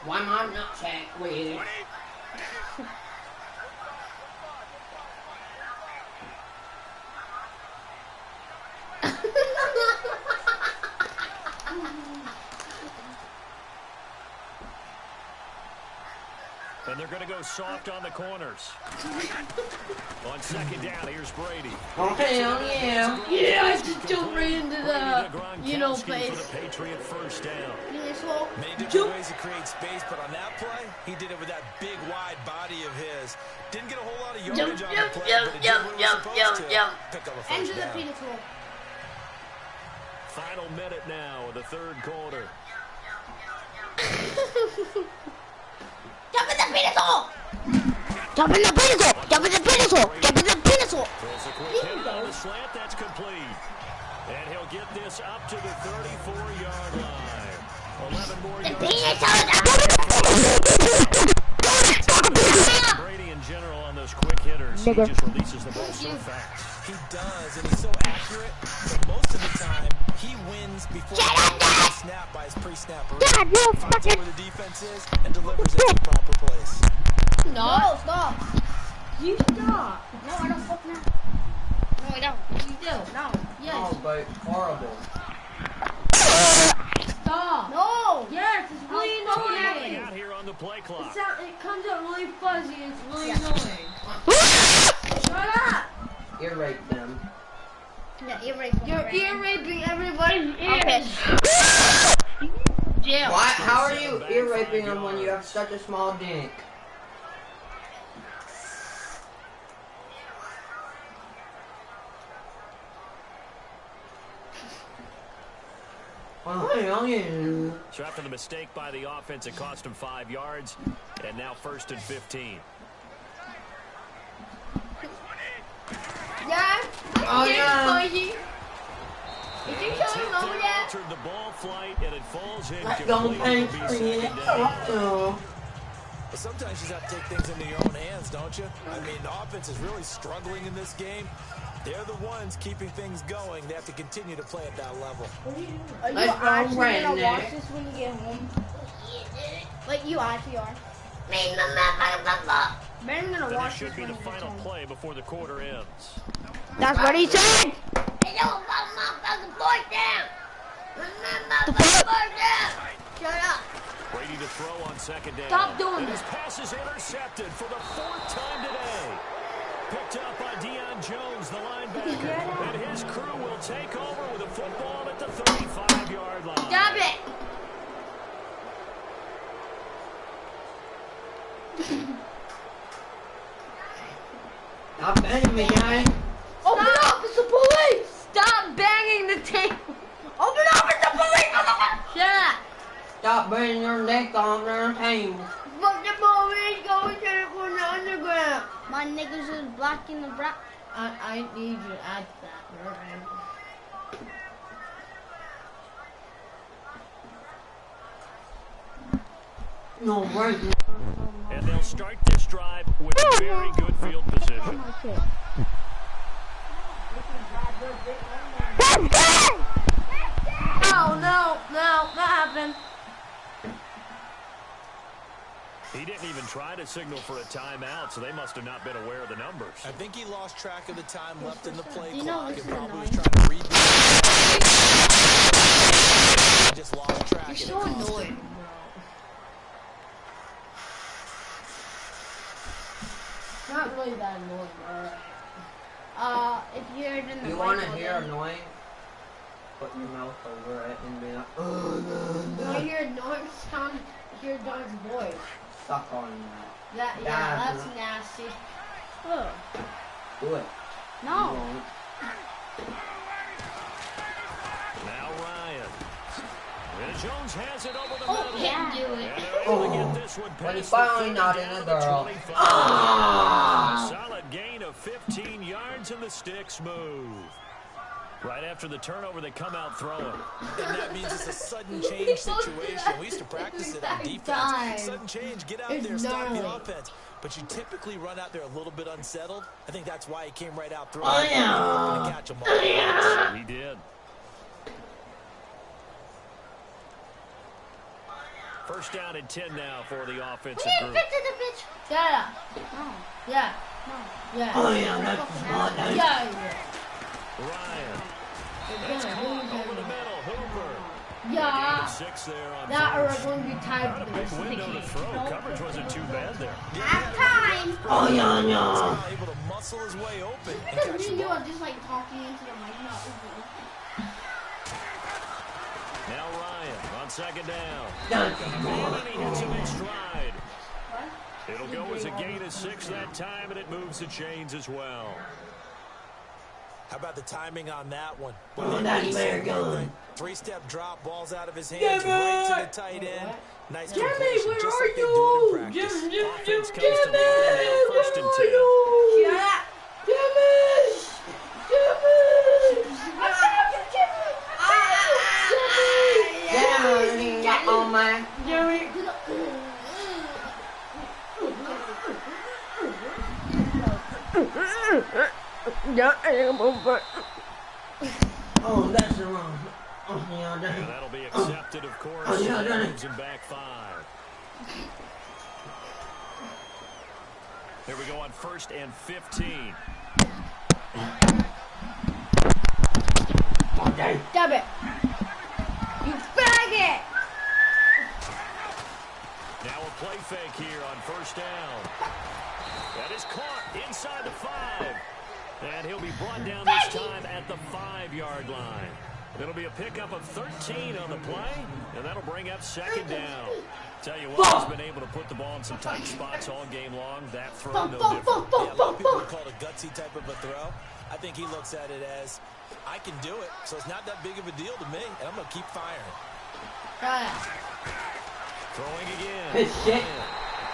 Why my nutsack weird? And they're going to go soft on the corners. On 2nd down, here's Brady. Oh, hell yeah. Yeah, I just jumped right into the, place. For the Patriot first down. Many different ways to create space, but on that play, he did it with that big, wide body of his. Didn't get a whole lot of yardage on the play, but it did what it was supposed to. Pick up a first down. Final minute now of the 3rd quarter. Jump in the penis hole! Jump in the penis hole! Jump in the penis hole! Jump in the penis hole! Throws a quick hit on the slant, that's complete. And he'll get this up to the 34-yard line. 11 more yards. Brady in general on those quick hitters, he just releases the ball so fast. He does, and he's so accurate, but most of the time, he wins before the snap by his pre-snap route. Finds out where the defense is and delivers it to the proper place. No, stop. You stop. No, I don't fuck now. No, I don't. You do. No. Yes. Oh, but horrible. Stop. No. Yes, it's really Coming annoying. out here on the play clock. It comes out really fuzzy. It's really annoying. Shut up. Ear rape them. Yeah, ear raping. You're ear raping everybody's ears. Jail. Why? How are you ear raping them when you have such a small dick? Oh, yeah. So after the mistake by the offense, it cost him 5 yards, and now 1st and 15. Yeah. Oh, yeah. Did you show him over yet? Altered the ball flight, and it falls in. Don't completely. thank me. But sometimes you just have to take things into your own hands, don't you? I mean, the offense is really struggling in this game. They're the ones keeping things going. They have to continue to play at that level. Are you actually going to watch this when you get home? Like, you actually are. Ben, I'm going to watch this should be the final play before the quarter ends. That's what he said! Shut up! Brady to throw on 2nd down. Stop doing His this. pass is intercepted for the 4th time today. Picked up by Deion Jones, the linebacker. And his crew will take over with a football at the 35-yard line. Stop it! Stop banging me, guys. Open up! It's the police! Stop banging the table! Open up! It's the police! Shut up! Stop banging your neck on their table. Fuck the police! Going to the underground! My niggas is blocking the block. I need you to add that. No, right. And they'll start this drive with very good field position. Oh, no, that happened. He didn't even try to signal for a timeout, so they must have not been aware of the numbers. I think he lost track of the time left in the play You know, clock this and is probably was annoying. trying to read the just lost track. You're and so it cost him. annoying, bro. Not really that annoying, bro. If you heard in the You want to mic, hear then- annoying? Put your mouth over it and be like, You want to hear annoying sound? Hear Don's voice. suck on that. That's nasty. Oh. Do it. You No. won't. Now Ryan. And Jones has it over the Oh, middle. can't do And it. they're able to get this one When he's past the finally 30 not down in to a the girl. 25. Ah! Solid gain of 15 yards and the sticks move. Right after the turnover, they come out throwing. And that means it's a sudden change situation. We used to practice it on defense. Sudden change, get out there, stop the offense. But you typically run out there a little bit unsettled. I think that's why he came right out throwing. Oh, yeah. Hoping to catch them all. So he did. First down and 10 now for the offensive group. Yeah. No. Yeah. No. Yeah. Oh, yeah, that's not nice. Yeah. Ryan. That's caught over the middle. Hooper. Yeah. 6 there on That or first. we're going to be tied Not a to big this. window to throw. Coverage wasn't too bad there. Half time. Oh, yeah, yeah. Now able to muscle his way open and Because catch me the and you ball. are just like talking into the mic. Not open. Now Ryan on second down. That's And he hits him in stride. What? It'll go as a gain of 6 that time, and it moves the chains as well. How about the timing on that one? Oh, that's very good. 3-step drop, balls out of his hands, right to the tight end. Nice Jimmy, completion, where just are like they do it in you? practice. Offense comes to Jimmy, the line now, first and 10. where are you? Shut up. Jimmy! Jimmy! Yeah, oh my. Oh, that's the wrong. Oh, yeah, And that's that'll be accepted, of course. Oh, yeah, done it. Moves him back 5. Here we go on first and 15. okay. Dub it. You faggot. Now a play fake here on first down. That is caught inside the 5. And he'll be brought down this time at the 5-yard line. It'll be a pickup of 13 on the play, and that'll bring up second down. Tell you what, he's been able to put the ball in some tight spots all game long. That throw, no different. Yeah, a lot of people would call it a gutsy type of a throw. I think he looks at it as, I can do it, so it's not that big of a deal to me, and I'm going to keep firing. Throwing again. Good shit.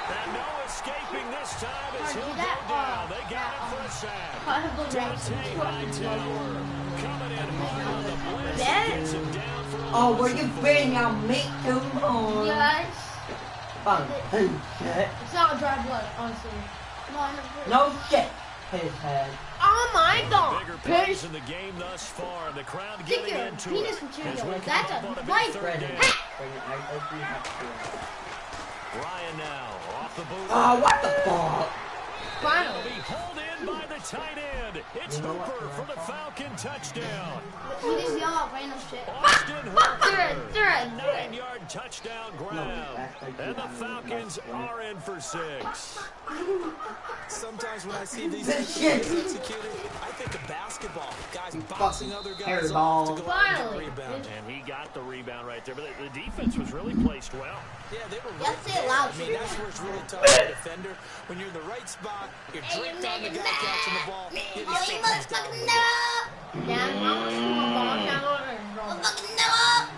And no escaping this time as he'll go that down. They got him for a sack. Dante Hightower coming in hard on the blitz. Gets him down for a Oh, where loss you of 4. been, y'all meat too on? Yes. Fun. Shit. It's not dry blood, honestly. No shit. His head. Oh my god. Bigger plays in the game thus far. The crowd Stick getting your into penis it. into As your we nose. come That's up a on a big right. third Bring it. down. Bring it. I think you have to. Ryan now off the boot. Oh, what the fuck? He'll Finally. be hauled in by the tight end. It's You know what? Hooper for the Falcon touchdown. You just yell out random shit. Austin Hooper. Do it. 9-yard touchdown ground. And the Falcons are in for 6. Sometimes when I see these This shit. executed, I think of basketball. Guys You bouncing fucking other guys hairball. off to go out and Finally. get a rebound. And he got the rebound right there. But the defense was really placed well. Yeah, they were Yes, right say it there. loud. I mean, that's where it's really tough as a defender. When you're in the right spot, you're Hey, draped you on the make guy it catching the mad. ball. Oh, Hit you his face down motherfucking with it. know. Damn, mama, you want ball down and roll. Motherfucking know.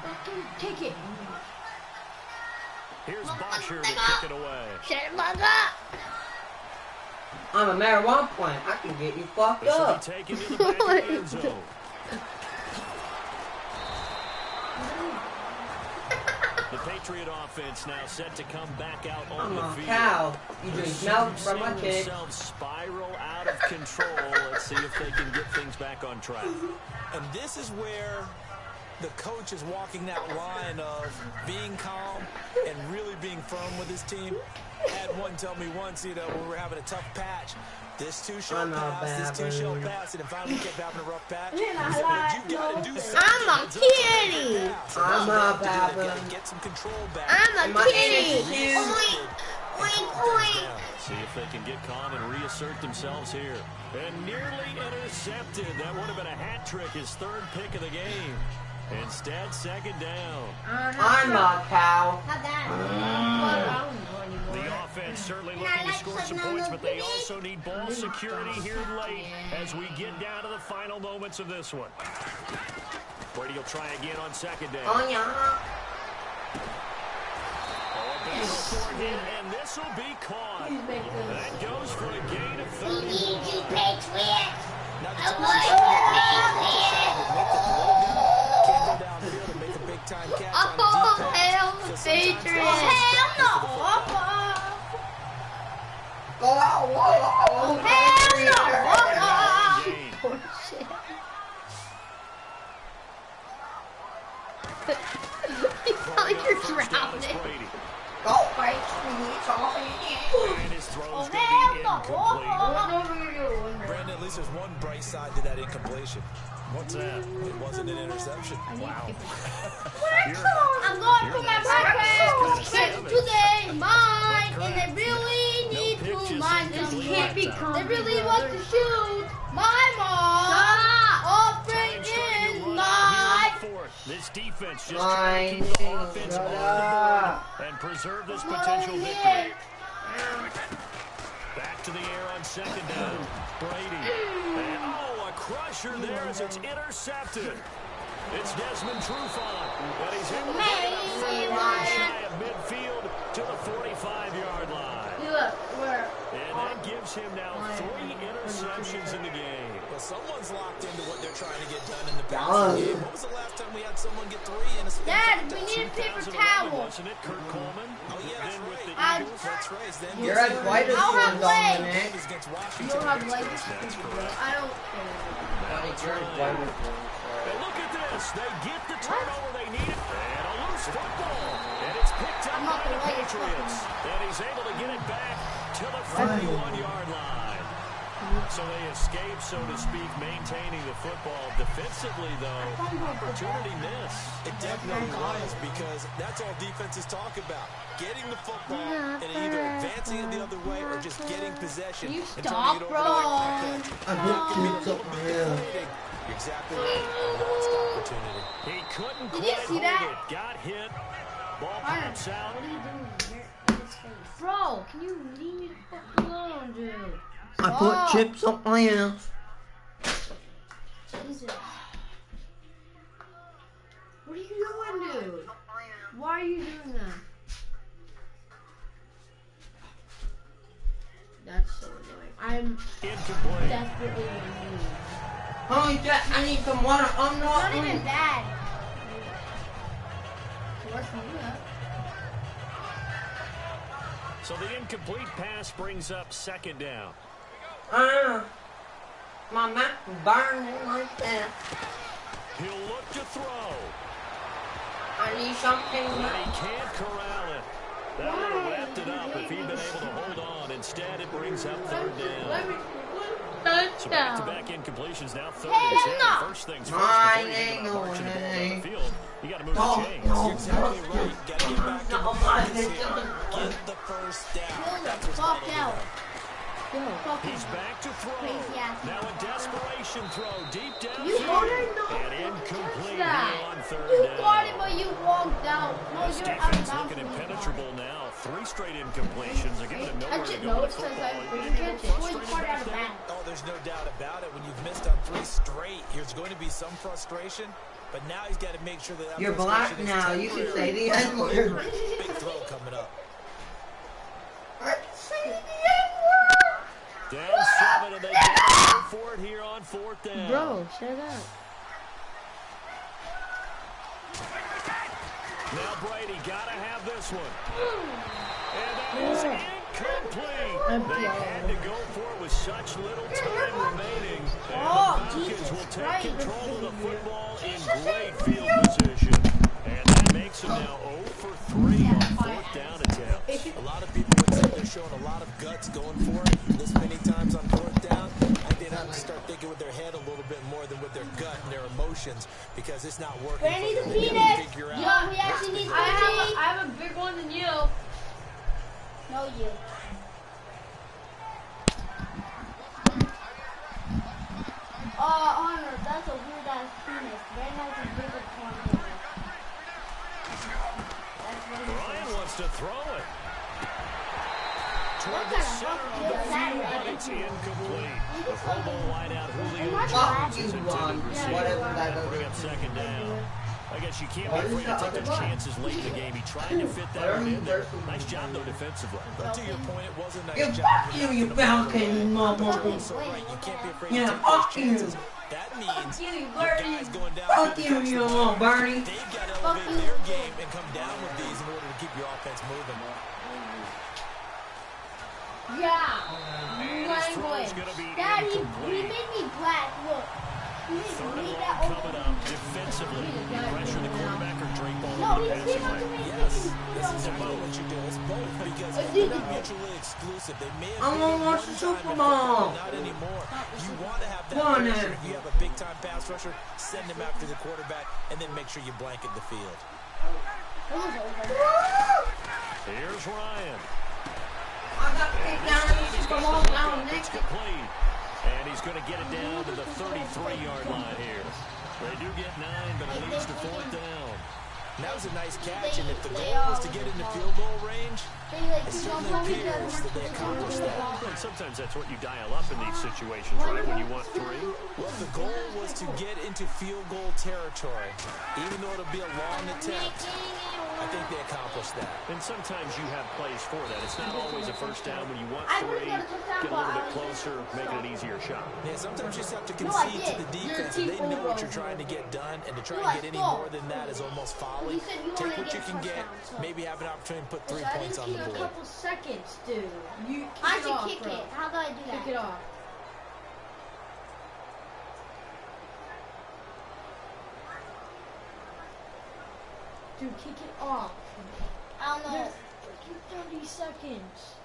Fucking take it. Here's Bosher to kick it away. Shut it back up. I'm a marijuana plant. I can get you fucked This will be up. taken to the back of the end zone. The Patriot offense now set to come back out on I'm the a field. cow. You drink milk from my kid. Themselves spiral out of control. Let's see if they can get things back on track. And this is where the coach is walking that line of being calm and really being firm with his team. I had one tell me once, when we were having a tough patch, this too shall pass, this too shall pass, and if I kept having a rough patch, he said, you got to do something. I'm a kitty. I'm a baba. Get some control back. I'm a kitty. Oink, oink, oink. See if they can get calm and reassert themselves here. And nearly intercepted. That would have been a hat trick, his third pick of the game. Instead, second down. I'm a cow. How that? The offense certainly looking to score some points, but they also need ball security here late as we get down to the final moments of this one. Brady will try again on second down. Oh, yeah. And this will be caught. That goes for a gain of 30. We need you, Patriots. Now I the want downfield and make a big time catch you. on a deep pass. Hell, So sometimes Patriots. Hell no. Hell no. Gain. You feel like you're drowning. Brady. Go, Patriots. And his throw's Oh, going to hell be no. incomplete. Brandon, at least there's one bright side to that incompletion. What's that? It wasn't an interception. Wow. I'm going for my breakfast. Today, mine, and they really need to mind them. They really want to shoot my mom. Open in my. This defense just trying to keep the offense on the board and preserve this potential victory. Back to the air on second down. Brady. And, a crusher there as it's intercepted. It's Desmond Trufant. And he's able to get it up 30 yards shy of midfield to the 45-yard line. And that gives him now 3 interceptions in the game. Well, someone's locked into what they're trying to get done in the passing game. When was the last time we had someone get 3 in a spin? Dad, we need a paper 2011, towel. wasn't it? Kurt Coleman. Oh, yeah, that's Then with the right. Eagles. That's right. Then You're as white as I'll you, have legs. Dominic. against You Washington. don't have legs. That's correct. I don't care. And look at this. They get the turnover they needed. And a loose football. And it's picked up by the Patriots. And he's able to get it back to the 41-yard line. So they escape, so to speak, maintaining the football. Defensively, though, opportunity miss. It definitely was, because that's all defenses talk about. Getting the football and either advancing it the other way or just getting possession. You and stop, turning it bro. over to I hope you took my You're exactly right. A lost opportunity. He couldn't Did quite you see hold that? it. Got hit. Ball pops out. What are you doing here in his face? Bro, can you leave me the fuck alone, dude? I put chips on my ass. Jesus. What are you doing, dude? Why are you doing that? That's so annoying. I'm Incomplete. desperately annoying. Holy Jack, I need some water. I'm It's not. not even bad. So what's new up? So the incomplete pass brings up second down. My mouth is burning like that. He'll look to throw. I need something. But he can't corral it. That would have wrapped it up if he'd been able to hold on. Instead, it brings up third down. So back-to-back incompletions now third and 10. First things first, before you get the march and the ball down the field, you got to move the chains. You're exactly right. Got to get back in the offense here. Get the first down. That's what's Fuck going out. on. He's back to throw. Crazy ass. Now a desperation throw deep down You already know and incomplete that. here on third You down. got it, but you walked out. No, This you're out of defense bounds. looking impenetrable now. 3 straight incompletions. They're giving him I nowhere to should go know with it the says football. I And didn't getting get it. frustrated Boy, part back out of there. bounds. Oh, there's no doubt about it. When you've missed on 3 straight, there's going to be some frustration. But now he's got to make sure that You're black frustration is now. You can say the temporary. N-word. Big throw coming up. Down 7, and they go for it here on fourth down. Bro, shut up. Now Brady got to have this one. And that is incomplete. They had to go for it with such little time remaining. And the Falcons will take control of the football in great field position. And that makes them now 0 for 3 on fourth down attempts. A lot of people would say they're showing a lot of guts going for it. This many times on fourth down, I think they have to start thinking with their head a little bit more than with their gut and their emotions, because it's not working. Brady the penis. Yo, we actually need I have a big one than you. No, you. Honor, that's a weird ass penis. Brandon has a bigger one. Ryan wants to throw it. Toward the center of the field, but it's incomplete. The Pro Bowl wideout Julio Jones is intended receiver. Bring up second down. I guess you can't be afraid to take those chances late in the game. He tried to fit that one in there. Nice job, though, defensively. But to your point, it was a nice You job. fuck you Falcon, motherfucker. So right, you can't be afraid Yeah, to take fuck those you. chances. That means your guys going down. Fuck you, you little Bernie. They've got to elevate their game and come down with these in order to keep your offense moving. Yeah. Language. Daddy, he made me black. Look. He Third and made long that coming up defensively. Pressure the quarterback or Drake ball No, in the he's passing lane. Yes, this is about what you do. It's both, because they're not mutually exclusive. They may have I'm been gonna watch one the time Super in football, Bowl. but not anymore. You want to have that Come on, pressure. man. If you have a big-time pass rusher, send him after the quarterback, and then make sure you blanket the field. Here's Ryan. I got to get down in the Super Bowl now It's next. complete. And he's going to get it down to the 33-yard line here. They do get 9, but it leads to fourth down. And that was a nice catch, and if the goal was to get into field goal range, it certainly appears that they accomplished that. And sometimes that's what you dial up in these situations, right, when you want 3. Well, the goal was to get into field goal territory. Even though it'll be a long attempt, I think they accomplished that. And sometimes you have plays for that. It's not always a first down when you want 3. Get a little bit closer, make it an easier shot. Yeah, sometimes you just have to concede to the defense, and they know what you're trying to get done, and to try and get any more than that is almost folly. Take what you can get, maybe have an opportunity to put 3 points on the A board. couple seconds, dude. You I kick it off, should kick bro. it. How do I do that? Kick it off. Dude, kick it off. I don't know. There's freaking 30 seconds.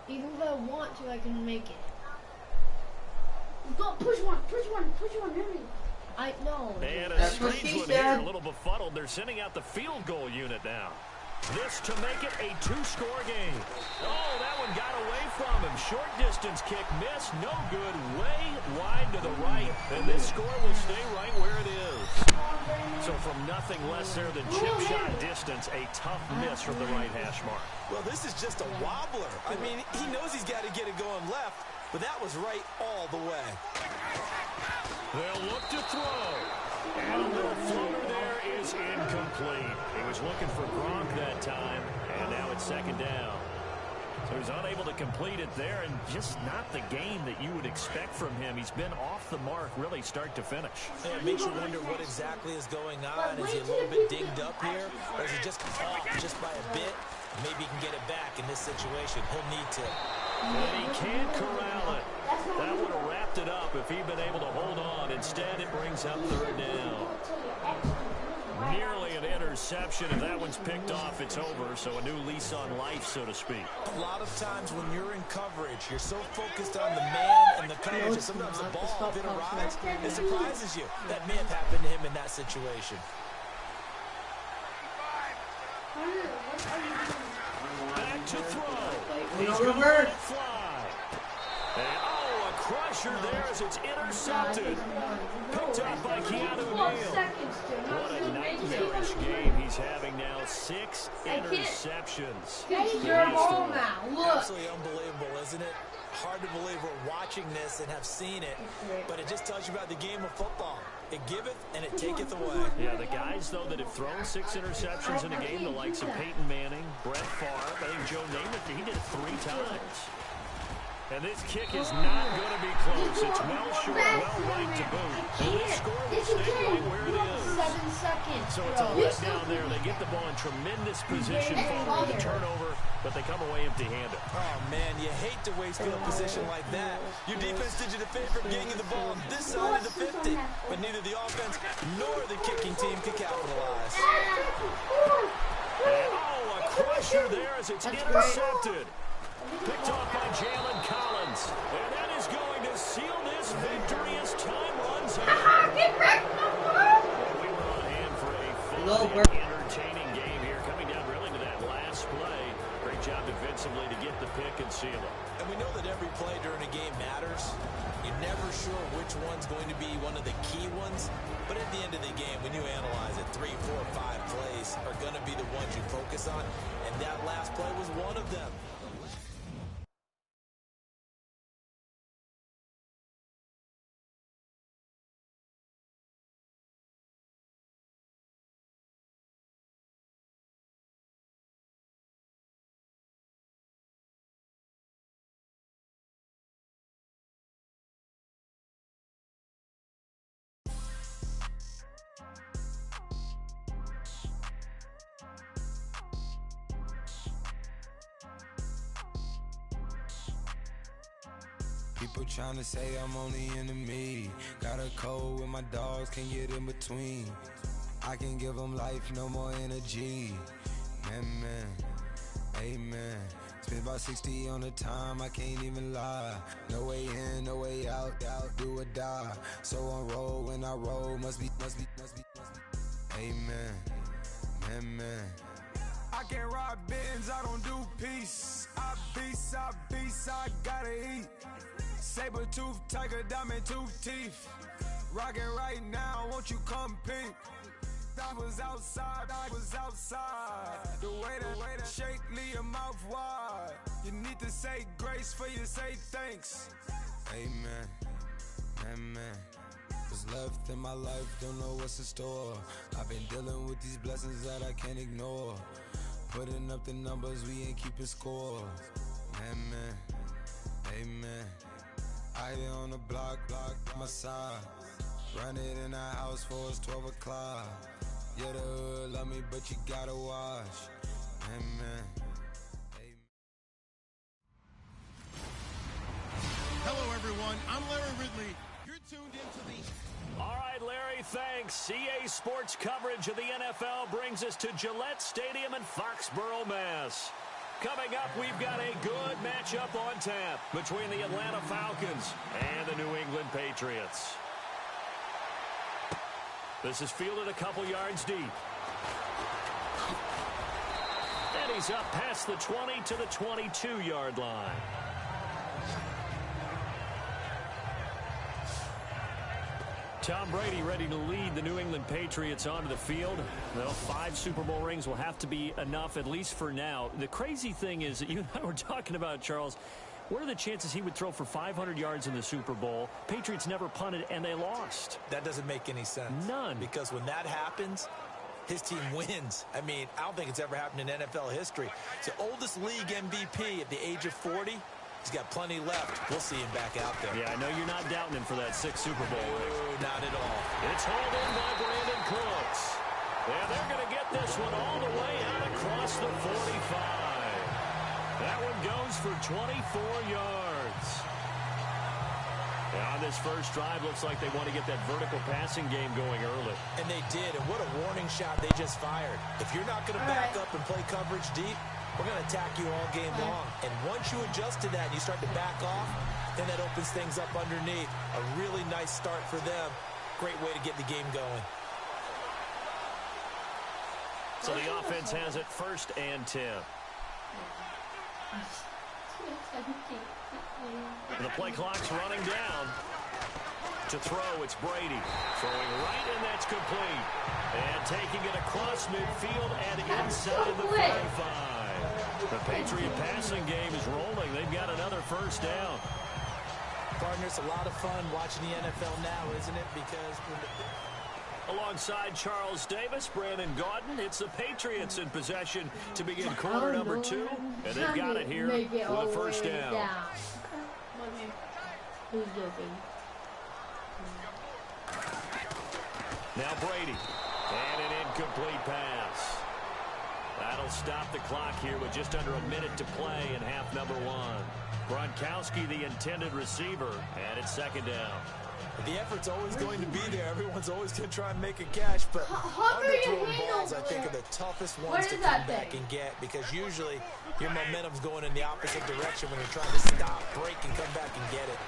Even if I want to, I can make it. Go push one, hurry. I know. And a That's what strange she one here, said. a little befuddled. They're sending out the field goal unit now. This to make it a 2-score game. Oh, that one got away from him. Short distance kick missed. No good. Way wide to the right. And this score will stay right where it is. So from nothing less there than chip shot distance, a tough miss from the right hash mark. Well, this is just a wobbler. I mean, he knows he's got to get it going left, but that was right all the way. They'll look to throw. And a little floater there is incomplete. He was looking for Gronk that time, and now it's second down. So he's unable to complete it there, and just not the game that you would expect from him. He's been off the mark, really, start to finish. And it makes you wonder what exactly is going on. Is he a little bit dinged up here, or is he just off just by a bit? Maybe he can get it back in this situation. He'll need to. And he can't corral it. That would have wrapped it up if he'd been able to hold on. Instead, it brings up third down. Nearly an interception. If that one's picked off, it's over. So a new lease on life, so to speak. A lot of times when you're in coverage, you're so focused on the man and the coverage that sometimes the ball, if it arrives, it surprises you. That may have happened to him in that situation. Back to throw. No He's going to reverse. let it fly. And, oh, a crusher there as it's intercepted. Picked up by Keanu 12 Neal. seconds, dude. What a nightmarish game he's having now. 6 interceptions. It's your ball now. Look. Absolutely unbelievable, isn't it? Hard to believe we're watching this and have seen it, but it just tells you about the game of football. It giveth and it taketh away. Yeah, the guys, though, that have thrown 6 interceptions in a game, the likes of Peyton Manning, Brett Favre, I think Joe Namath, he did it 3 times. And this kick is not going to be close. It's well short, well right to boot. And this score will stay right where it is. 7 seconds. So it's a letdown there. They get the ball in tremendous position following the turnover, but they come away empty-handed. Oh, man, you hate to waste field position like that. Your defense did you the favor of getting you the ball this side of the 50, but neither the offense nor the kicking team could capitalize. And, oh, a crusher there as it's intercepted. Picked off by Jalen Collins. And that is going to seal this victory as time runs out. We were on hand for a fun and entertaining game here, coming down really to that last play. Great job defensively to get the pick and seal it. And we know that every play during a game matters. You're never sure which one's going to be one of the key ones. But at the end of the game, when you analyze it, 3, 4, 5 plays are going to be the ones you focus on. And that last play was one of them. People trying to say I'm on the enemy. Got a cold with my dogs, can't get in between. I can give them life, no more energy. Man, amen. Spent about 60 on the time, I can't even lie. No way in, no way out, do or die. So on roll, when I roll, must be. Amen, man. I can't ride Benz, I don't do peace. I beast, I gotta eat. Saber tooth, tiger, diamond tooth teeth. Rockin' right now, won't you come peep? I was outside. The way to shake, leave your mouth wide. You need to say grace for you say thanks. Amen, what's left in my life, don't know what's in store. I've been dealing with these blessings that I can't ignore. Putting up the numbers, we ain't keeping score. Amen. I be on the block, my side. Run it in the house for it's 12 o'clock. Yeah, the hood love me, but you gotta watch. Amen. Hello, everyone. I'm Larry Ridley. You're tuned into the... All right, Larry, thanks. EA Sports coverage of the NFL brings us to Gillette Stadium in Foxborough, Mass. Coming up, we've got a good matchup on tap between the Atlanta Falcons and the New England Patriots. This is fielded a couple yards deep. And he's up past the 20 to the 22-yard line. Tom Brady ready to lead the New England Patriots onto the field. Well, 5 Super Bowl rings will have to be enough, at least for now. The crazy thing is that you and I were talking about, Charles, what are the chances he would throw for 500 yards in the Super Bowl? Patriots never punted, and they lost. That doesn't make any sense. None. Because when that happens, his team wins. I mean, I don't think it's ever happened in NFL history. It's the oldest league MVP at the age of 40. He's got plenty left. We'll see him back out there. Yeah, I know you're not doubting him for that 6th Super Bowl ring. No, not at all. It's hauled in by Brandon Cooks. And they're going to get this one all the way out across the 45. That one goes for 24 yards. And on this first drive, looks like they want to get that vertical passing game going early. And they did, and what a warning shot they just fired. If you're not going to back up and play coverage deep, we're going to attack you all game long. And once you adjust to that and you start to back off, then that opens things up underneath. A really nice start for them. Great way to get the game going. So the offense has it 1st and 10. The play clock's running down. To throw, it's Brady. Throwing right, and that's complete. And taking it across midfield and inside the 45. The Patriot passing game is rolling. They've got another first down. Partner, it's a lot of fun watching the NFL now, isn't it? Because alongside Charles Davis, Brandon Gaudin, it's the Patriots in possession to begin quarter number 2. And they've got it here with a first down. Now Brady And an incomplete pass. That'll stop the clock here with just under a minute to play in half number one. Gronkowski, the intended receiver, and it's second down. The effort's always going to be there. Everyone's always going to try and make a catch, but underthrown balls, I think, are the toughest ones to come back and get, because usually your momentum's going in the opposite direction when you're trying to stop, break, and come back and get it.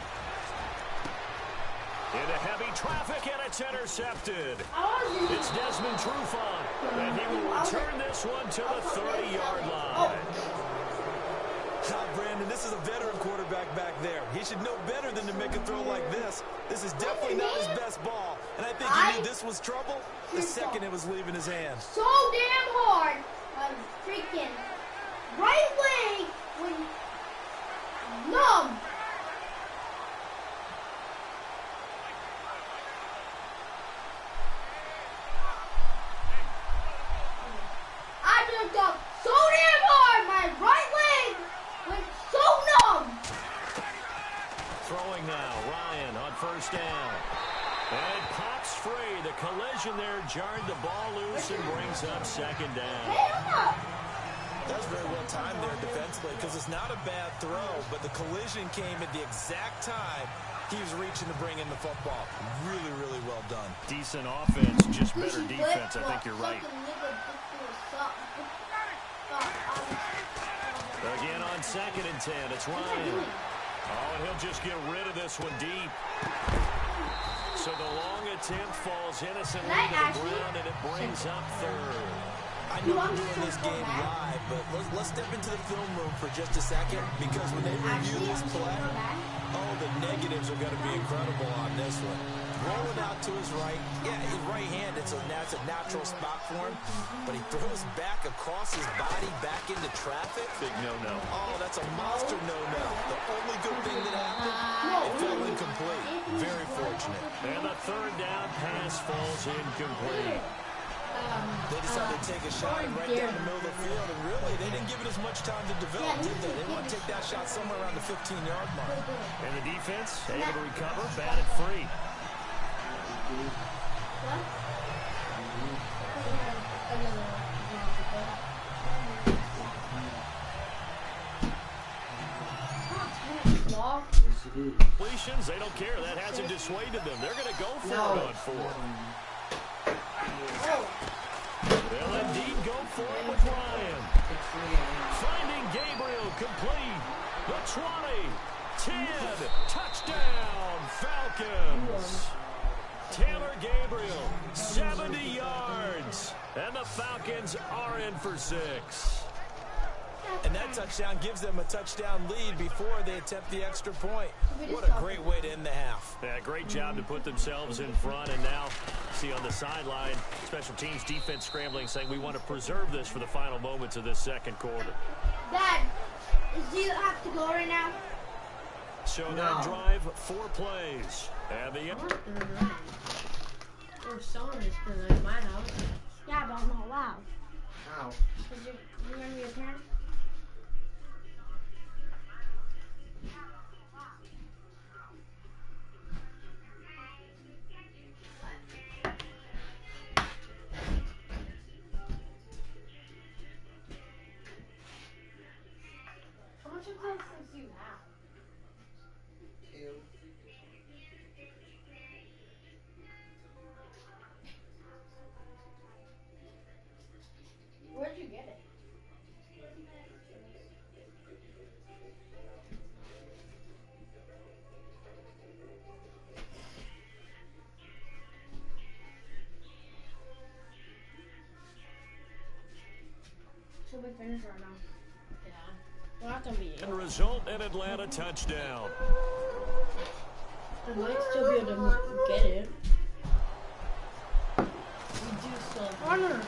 Into heavy traffic, and it's intercepted. It's Desmond Trufant, and he will return this one to the 30-yard line. Brandon, this is a veteran quarterback back there. He should know better than to make a throw like this. This is definitely not his best ball, and I think he knew this was trouble the second it was leaving his hands. So damn hard. Freaking right leg when numb. I jumped up so damn hard, my right leg went so numb. Throwing now, Ryan on first down. And it pops free. The collision there jarred the ball loose and brings up second down. That was very well timed there defensively, because it's not a bad throw, but the collision came at the exact time he was reaching to bring in the football. Really, really well done. Decent offense, just better defense. I think you're right. Again on 2nd and 10, it's Ryan. Oh, and he'll just get rid of this one deep. So the long attempt falls innocently to the ground, and it brings up third. I know we're doing this game live, but let's step into the film room for just a second, because when they review this play, oh, the negatives are going to be incredible on this one. Rolling out to his right. Yeah, he's right-handed, so that's a natural spot for him. But he throws back across his body, back into traffic. Big no-no. Oh, that's a monster no-no. The only good thing that happened, it fell incomplete. Very fortunate. And the third down pass falls incomplete. They decided to take a shot right down the middle of the field, and really, they didn't give it as much time to develop, did they? They want to take that shot somewhere around the 15-yard mark. And the defense able to recover, batted free. Completions, they don't care. That hasn't dissuaded them. They're going to go for it on 4th. They'll indeed go for it with Ryan. Finding Gabriel complete. The 20, 10, touchdown, Falcons. Taylor Gabriel, 70 yards. And the Falcons are in for 6. And that touchdown gives them a touchdown lead before they attempt the extra point. What a great way to end the half. Yeah, great job to put themselves in front. And now, see on the sideline, special teams defense scrambling, saying we want to preserve this for the final moments of this second quarter. Dad, do you have to go right now? So that drive, 4 plays. And the... We're selling this for my house. Yeah, but I'm not allowed. How? Because you remember your parents? How much of those things do you have? 2. Where'd you get it? Should we finish right now? Yeah. We're not going to be able And result, an Atlanta touchdown. I might still be able to get it. We do still have Honor.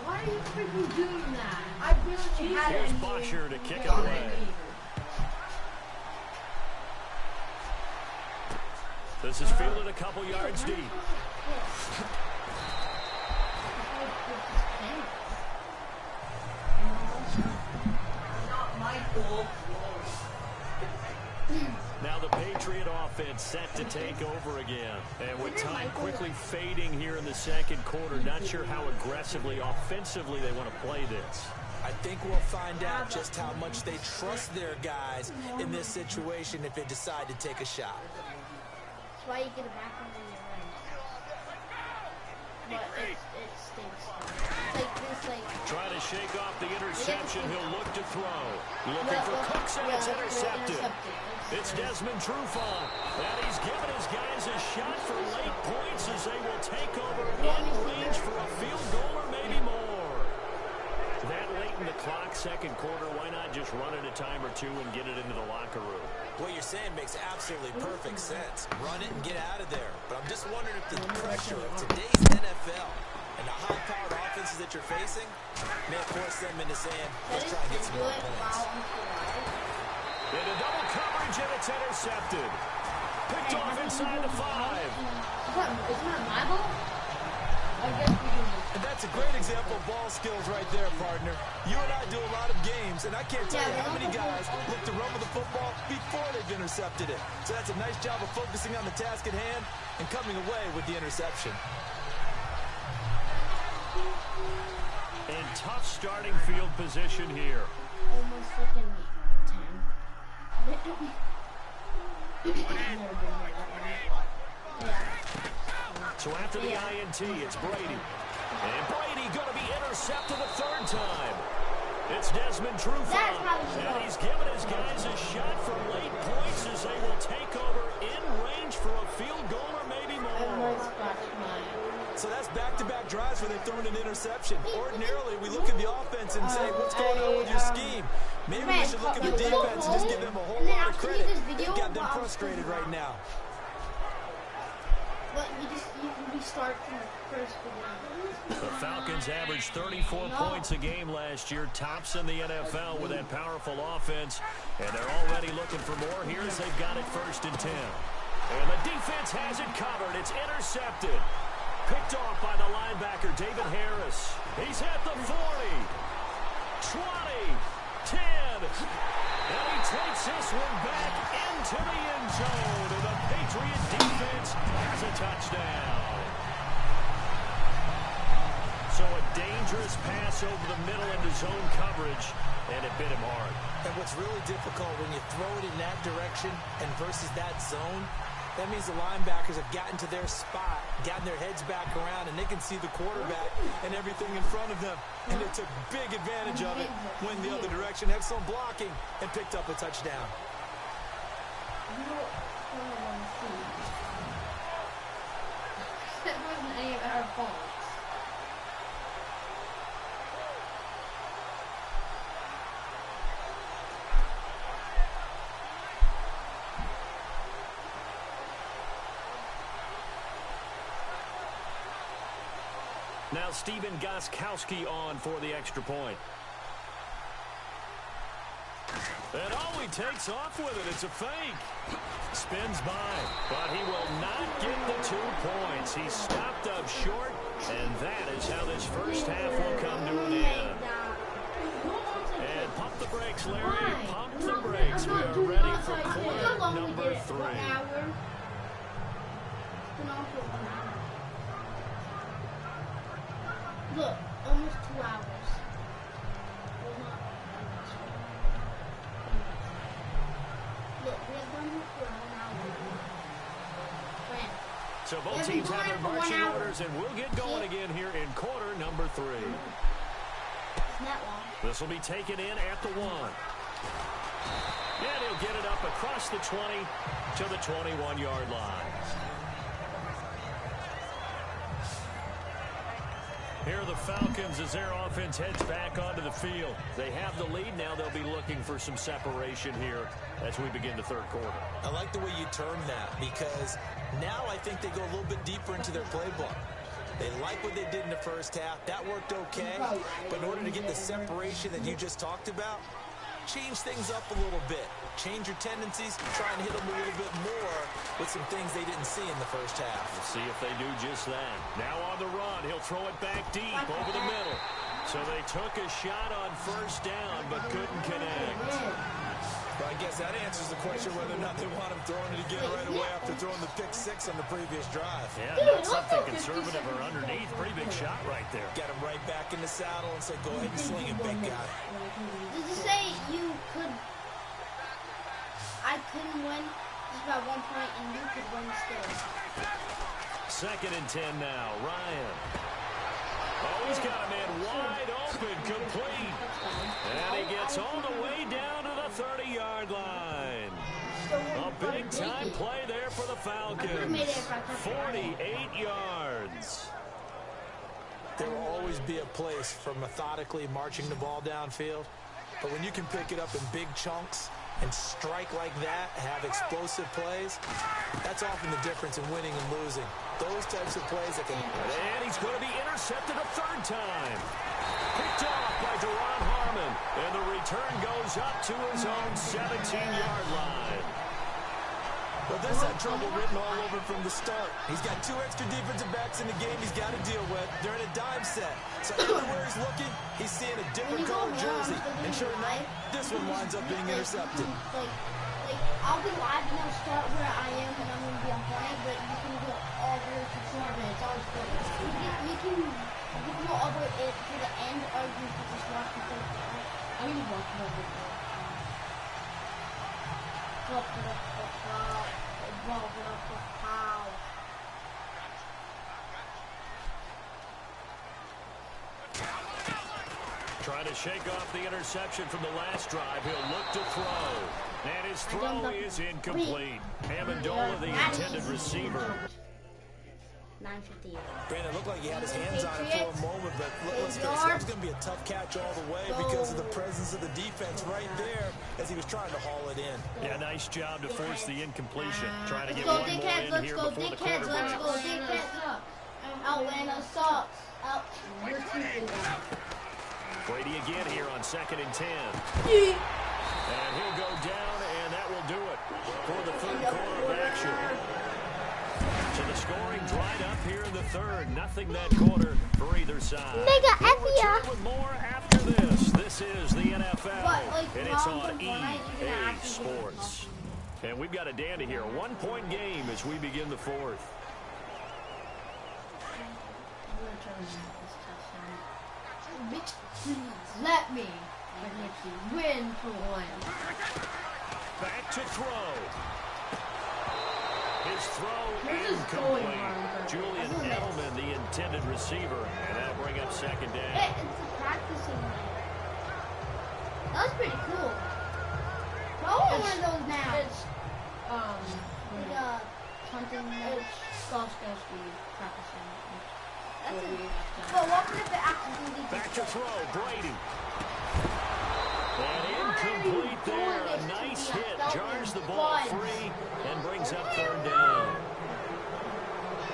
Why are you freaking doing that? I really had it. Here's Bosher to kick it away. This is fielded a couple yards deep. Now the Patriot offense set to take over again. And with time quickly fading here in the second quarter, not sure how aggressively, offensively they want to play this. I think we'll find out just how much they trust their guys in this situation if they decide to take a shot. That's why you get it back when you're right. But it stinks. It's like this, like... Trying to shake off the interception. He'll look to throw. Looking for Cooks, and it's intercepted. It's Desmond Trufant. And he's given his guys a shot for late points as they will take over in range for a field goal or maybe more. That late in the clock, second quarter, why not just run it a time or two and get it into the locker room? What you're saying makes absolutely perfect sense. Run it and get out of there. But I'm just wondering if the pressure of today's NFL and the high-powered offenses that you're facing may force them into saying, let's try and get some more points. Into double coverage, and it's intercepted. Picked off inside the 5. Isn't that my ball? I guess we can. And that's a great example of ball skills right there, partner. You and I do a lot of games, and I can't tell you how many guys look to run with the football before they've intercepted it. So that's a nice job of focusing on the task at hand and coming away with the interception. And tough starting field position here. Almost freaking 10. So after the INT, it's Brady. And Brady going to be intercepted a third time. It's Desmond Trufant. And he's given his guys a shot for late points as they will take over in range for a field goal or maybe more. So that's back-to-back drives where they've thrown an interception. Ordinarily, we look at the offense and say, what's going on with your scheme? Maybe we should look at the defense and just give them a whole lot of credit. They've got them frustrated right now. But you start from the first beginning. The Falcons averaged 34 points a game last year, tops in the NFL with that powerful offense, and they're already looking for more here as they've got it 1st and 10. And the defense has it covered. It's intercepted. Picked off by the linebacker, David Harris. He's at the 40, 20, 10, and he takes this one back into the end zone, and the Patriot defense has a touchdown. So a dangerous pass over the middle into zone coverage, and it bit him hard. And what's really difficult when you throw it in that direction and versus that zone, that means the linebackers have gotten to their spot, gotten their heads back around, and they can see the quarterback and everything in front of them. And they took big advantage of it, went the other direction, excellent blocking, and picked up a touchdown. That wasn't any of our fault. Now Stephen Gostkowski on for the extra point. And he takes off with it. It's a fake. Spins by, but he will not get the 2 points. He's stopped up short, and that is how this first half will come to an end. And pump the brakes, Larry. Pump the brakes. We are ready for quarter number 3. Look, almost 2 hours. Look, we have done it for 1 hour. So both teams have their marching orders, and we'll get going again here in quarter number 3. This will be taken in at the 1. And he'll get it up across the 20 to the 21-yard line. Here are the Falcons as their offense heads back onto the field. They have the lead. Now they'll be looking for some separation here as we begin the third quarter. I like the way you termed that, because now I think they go a little bit deeper into their playbook. They like what they did in the first half. That worked okay. But in order to get the separation that you just talked about, change things up a little bit. Change your tendencies, try and hit them a little bit more with some things they didn't see in the first half. We'll see if they do just that. Now on the run, he'll throw it back deep over the middle. So they took a shot on first down, but couldn't connect. Well, I guess that answers the question whether or not they want him throwing it again right away after throwing the pick 6 on the previous drive. Yeah, not something conservative or underneath. Pretty big shot right there. Got him right back in the saddle and said, go ahead and swing it, big guy. Did you say I couldn't win just by 1 point and you could win still? 2nd and 10 now. Ryan. Oh, he's got a man wide open, complete. And he gets all the way down to the 30-yard line. A big-time play there for the Falcons. 48 yards. There will always be a place for methodically marching the ball downfield. But when you can pick it up in big chunks and strike like that, have explosive plays, that's often the difference in winning and losing. Those types of plays that can... And he's going to be intercepted a 3rd time. Picked off by Duron Harmon. And the return goes up to his own 17-yard line. Well, this had trouble written all over from the start. He's got 2 extra defensive backs in the game he's got to deal with. They're in a dime set. So everywhere he's looking, he's seeing a different color jersey. And sure enough, this one winds up being intercepted. I'll be live and I'll start where I am and I'm going to be on point, but you can go all the way to 4 minutes. Always good. You can go all the way to the end or you can just watch the thing. I'm going to watch it over there. Trying to shake off the interception from the last drive. He'll look to throw. And his throw is incomplete. Amendola, the intended receiver. 9:58. Brandon, it looked like he had his hands on it for a moment, but let's face it, that was going to be a tough catch all the way because of the presence of the defense right there as he was trying to haul it in. Yeah, nice job to force the incompletion. Trying to get Let's one go, more dickheads. in Let's here go, before the dickheads. quarter Let's go, break. dickheads. Atlanta sucks. Brady again here on 2nd and 10. And he'll go down, and that will do it for the 3rd quarter of action. So the scoring dried up here in the 3rd. Nothing that quarter for either side. We'll return with more after this. This is the NFL, and it's on EA Sports. And we've got a dandy here. A 1-point game as we begin the 4th. Let me win for once. Back to throw. His throw incomplete. Julian Edelman, the intended receiver, and that'll bring up 2nd down. Hey, it's a practicing. That was pretty cool. I want one of those now. It's hunting. It's Goskowski practicing. But what if it actually back to throw, Brady. And incomplete there. A nice hit. Jars the ball free and brings up 3rd down.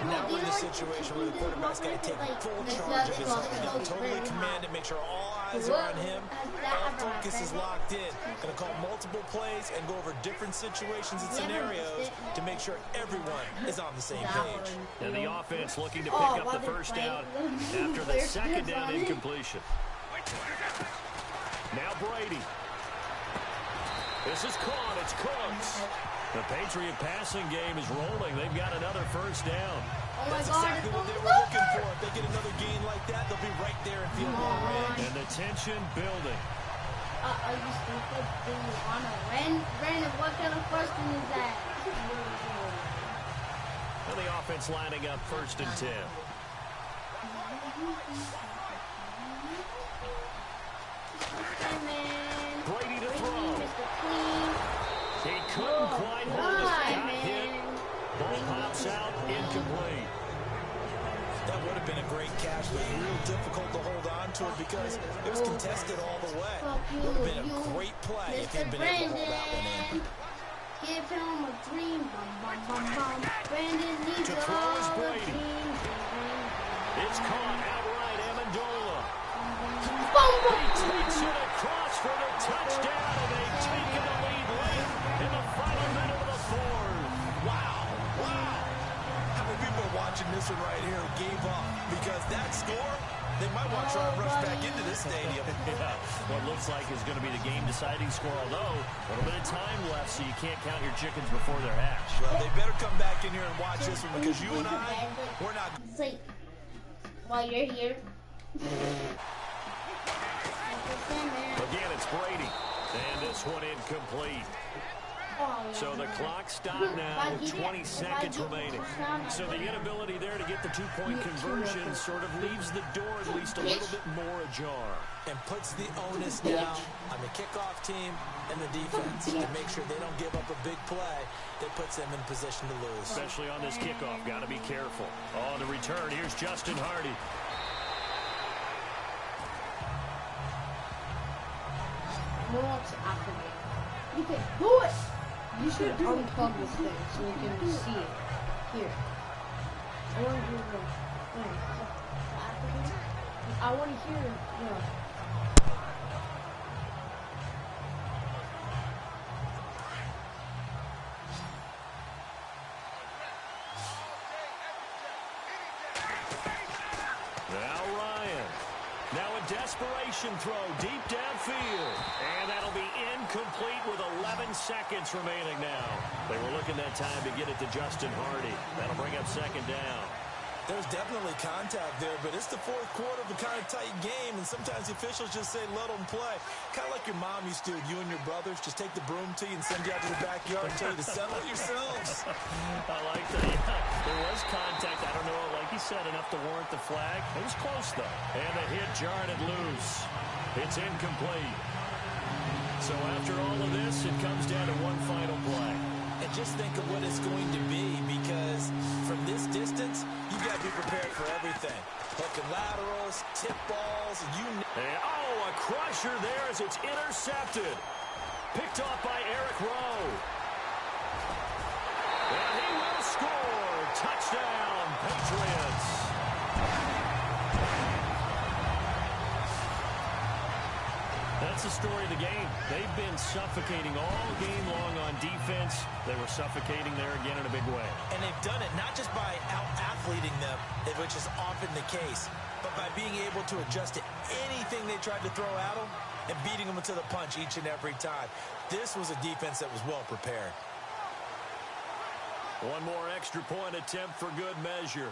Now we're in a situation where the quarterback's got to take full charge of his own. Totally command it, make sure all eyes are on him. All focus is locked in. Going to call multiple plays and go over different situations and scenarios to make sure everyone is on the same page. And the offense looking to pick up the 1st down after the 2nd down incompletion. Now Brady. This is caught. It's Cooks. The Patriot passing game is rolling. They've got another 1st down. That's exactly what they were looking for. If they get another gain like that, they'll be right there in field goal range. And the tension building. Are you stupid? Do you want to win? Brandon, what kind of question is that? And the offense lining up 1st and 10. Brady to throw. He couldn't quite hold it. Got hit. Ball pops out, incomplete. That would have been a great catch, but real difficult to hold on to it because it was contested all the way. Would have been a great play if he'd been able to hold that one in. Give him a dream. Brandon needs to throw is Brady. It's caught outright, Amendola. He takes it across for the touchdown, and they've taken the lead late in the final minute of the 4th. Wow. How many people are watching this one right here who gave up? Because that score They might want to try and rush back into this stadium. Yeah, what looks like is going to be the game-deciding score, although a little bit of time left, so you can't count your chickens before they're hatched. Well, they better come back in here and watch this one, because you and I, we're not. It's like, while you're here. Again, it's Brady, and this one incomplete. So the clock stopped now, 20 seconds remaining. So the inability there to get the two-point conversion sort of leaves the door at least a little bit more ajar. And puts the onus now on the kickoff team and the defense to make sure they don't give up a big play that puts them in position to lose. Especially on this kickoff, got to be careful. On the return, here's Justin Hardy. You can do it! You should unplug this thing so we can see it. Here. I want to hear I want to hear Now Ryan. Now a desperation throw deep downfield. And that'll be incomplete with 11 seconds remaining now. They were looking that time to get it to Justin Hardy. That'll bring up second down. There's definitely contact there, but it's the fourth quarter of a kind of tight game, and sometimes the officials just say, let them play. Kind of like your mom used to, you and your brothers, just take the broom to you and send you out to the backyard and tell you to settle it yourselves. I like that. Yeah, there was contact. I don't know, like you said, enough to warrant the flag. It was close, though. And the hit jarred it loose. It's incomplete. So after all of this, it comes down to one final play. And just think of what it's going to be, because from this distance, you got to be prepared for everything. Hook and laterals, tip balls, and a crusher there as it's intercepted. Picked off by Eric Rowe. And he will score. Touchdown, Patriots. That's the story of the game. They've been suffocating all game long on defense. They were suffocating there again in a big way. And they've done it not just by out-athleting them, which is often the case, but by being able to adjust to anything they tried to throw at them and beating them to the punch each and every time. This was a defense that was well prepared. One more extra point attempt for good measure.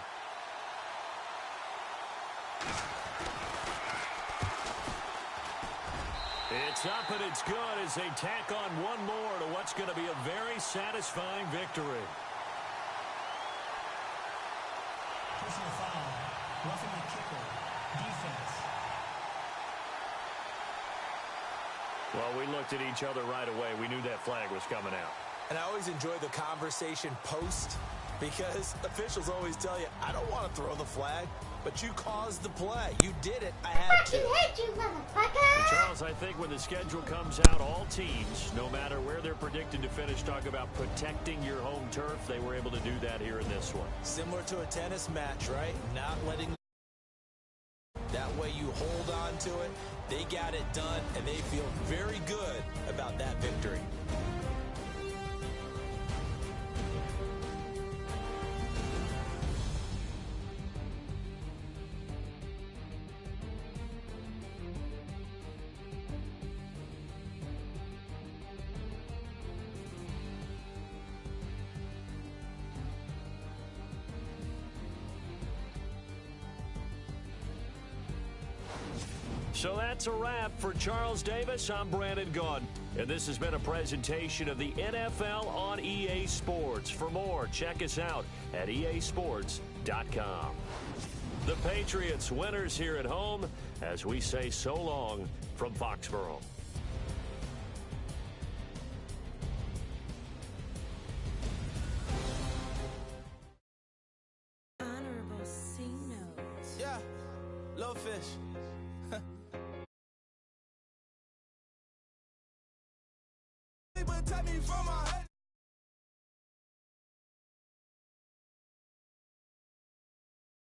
It's up and it's good as they tack on one more to what's going to be a very satisfying victory. Personal foul. Roughing the kicker. Defense. Well, we looked at each other right away. We knew that flag was coming out. And I always enjoy the conversation post, because officials always tell you, I don't want to throw the flag, but you caused the play. You did it. I had to. hate you, motherfucker! Charles, I think when the schedule comes out, all teams, no matter where they're predicted to finish, talk about protecting your home turf. They were able to do that here in this one. Similar to a tennis match, right? Not letting... That way you hold on to it. They got it done, and they feel very good about that victory. So that's a wrap for Charles Davis. I'm Brandon Gaudin, and this has been a presentation of the NFL on EA Sports. For more, check us out at easports.com. The Patriots winners here at home as we say so long from Foxborough. Yeah, little fish. But take me from my head.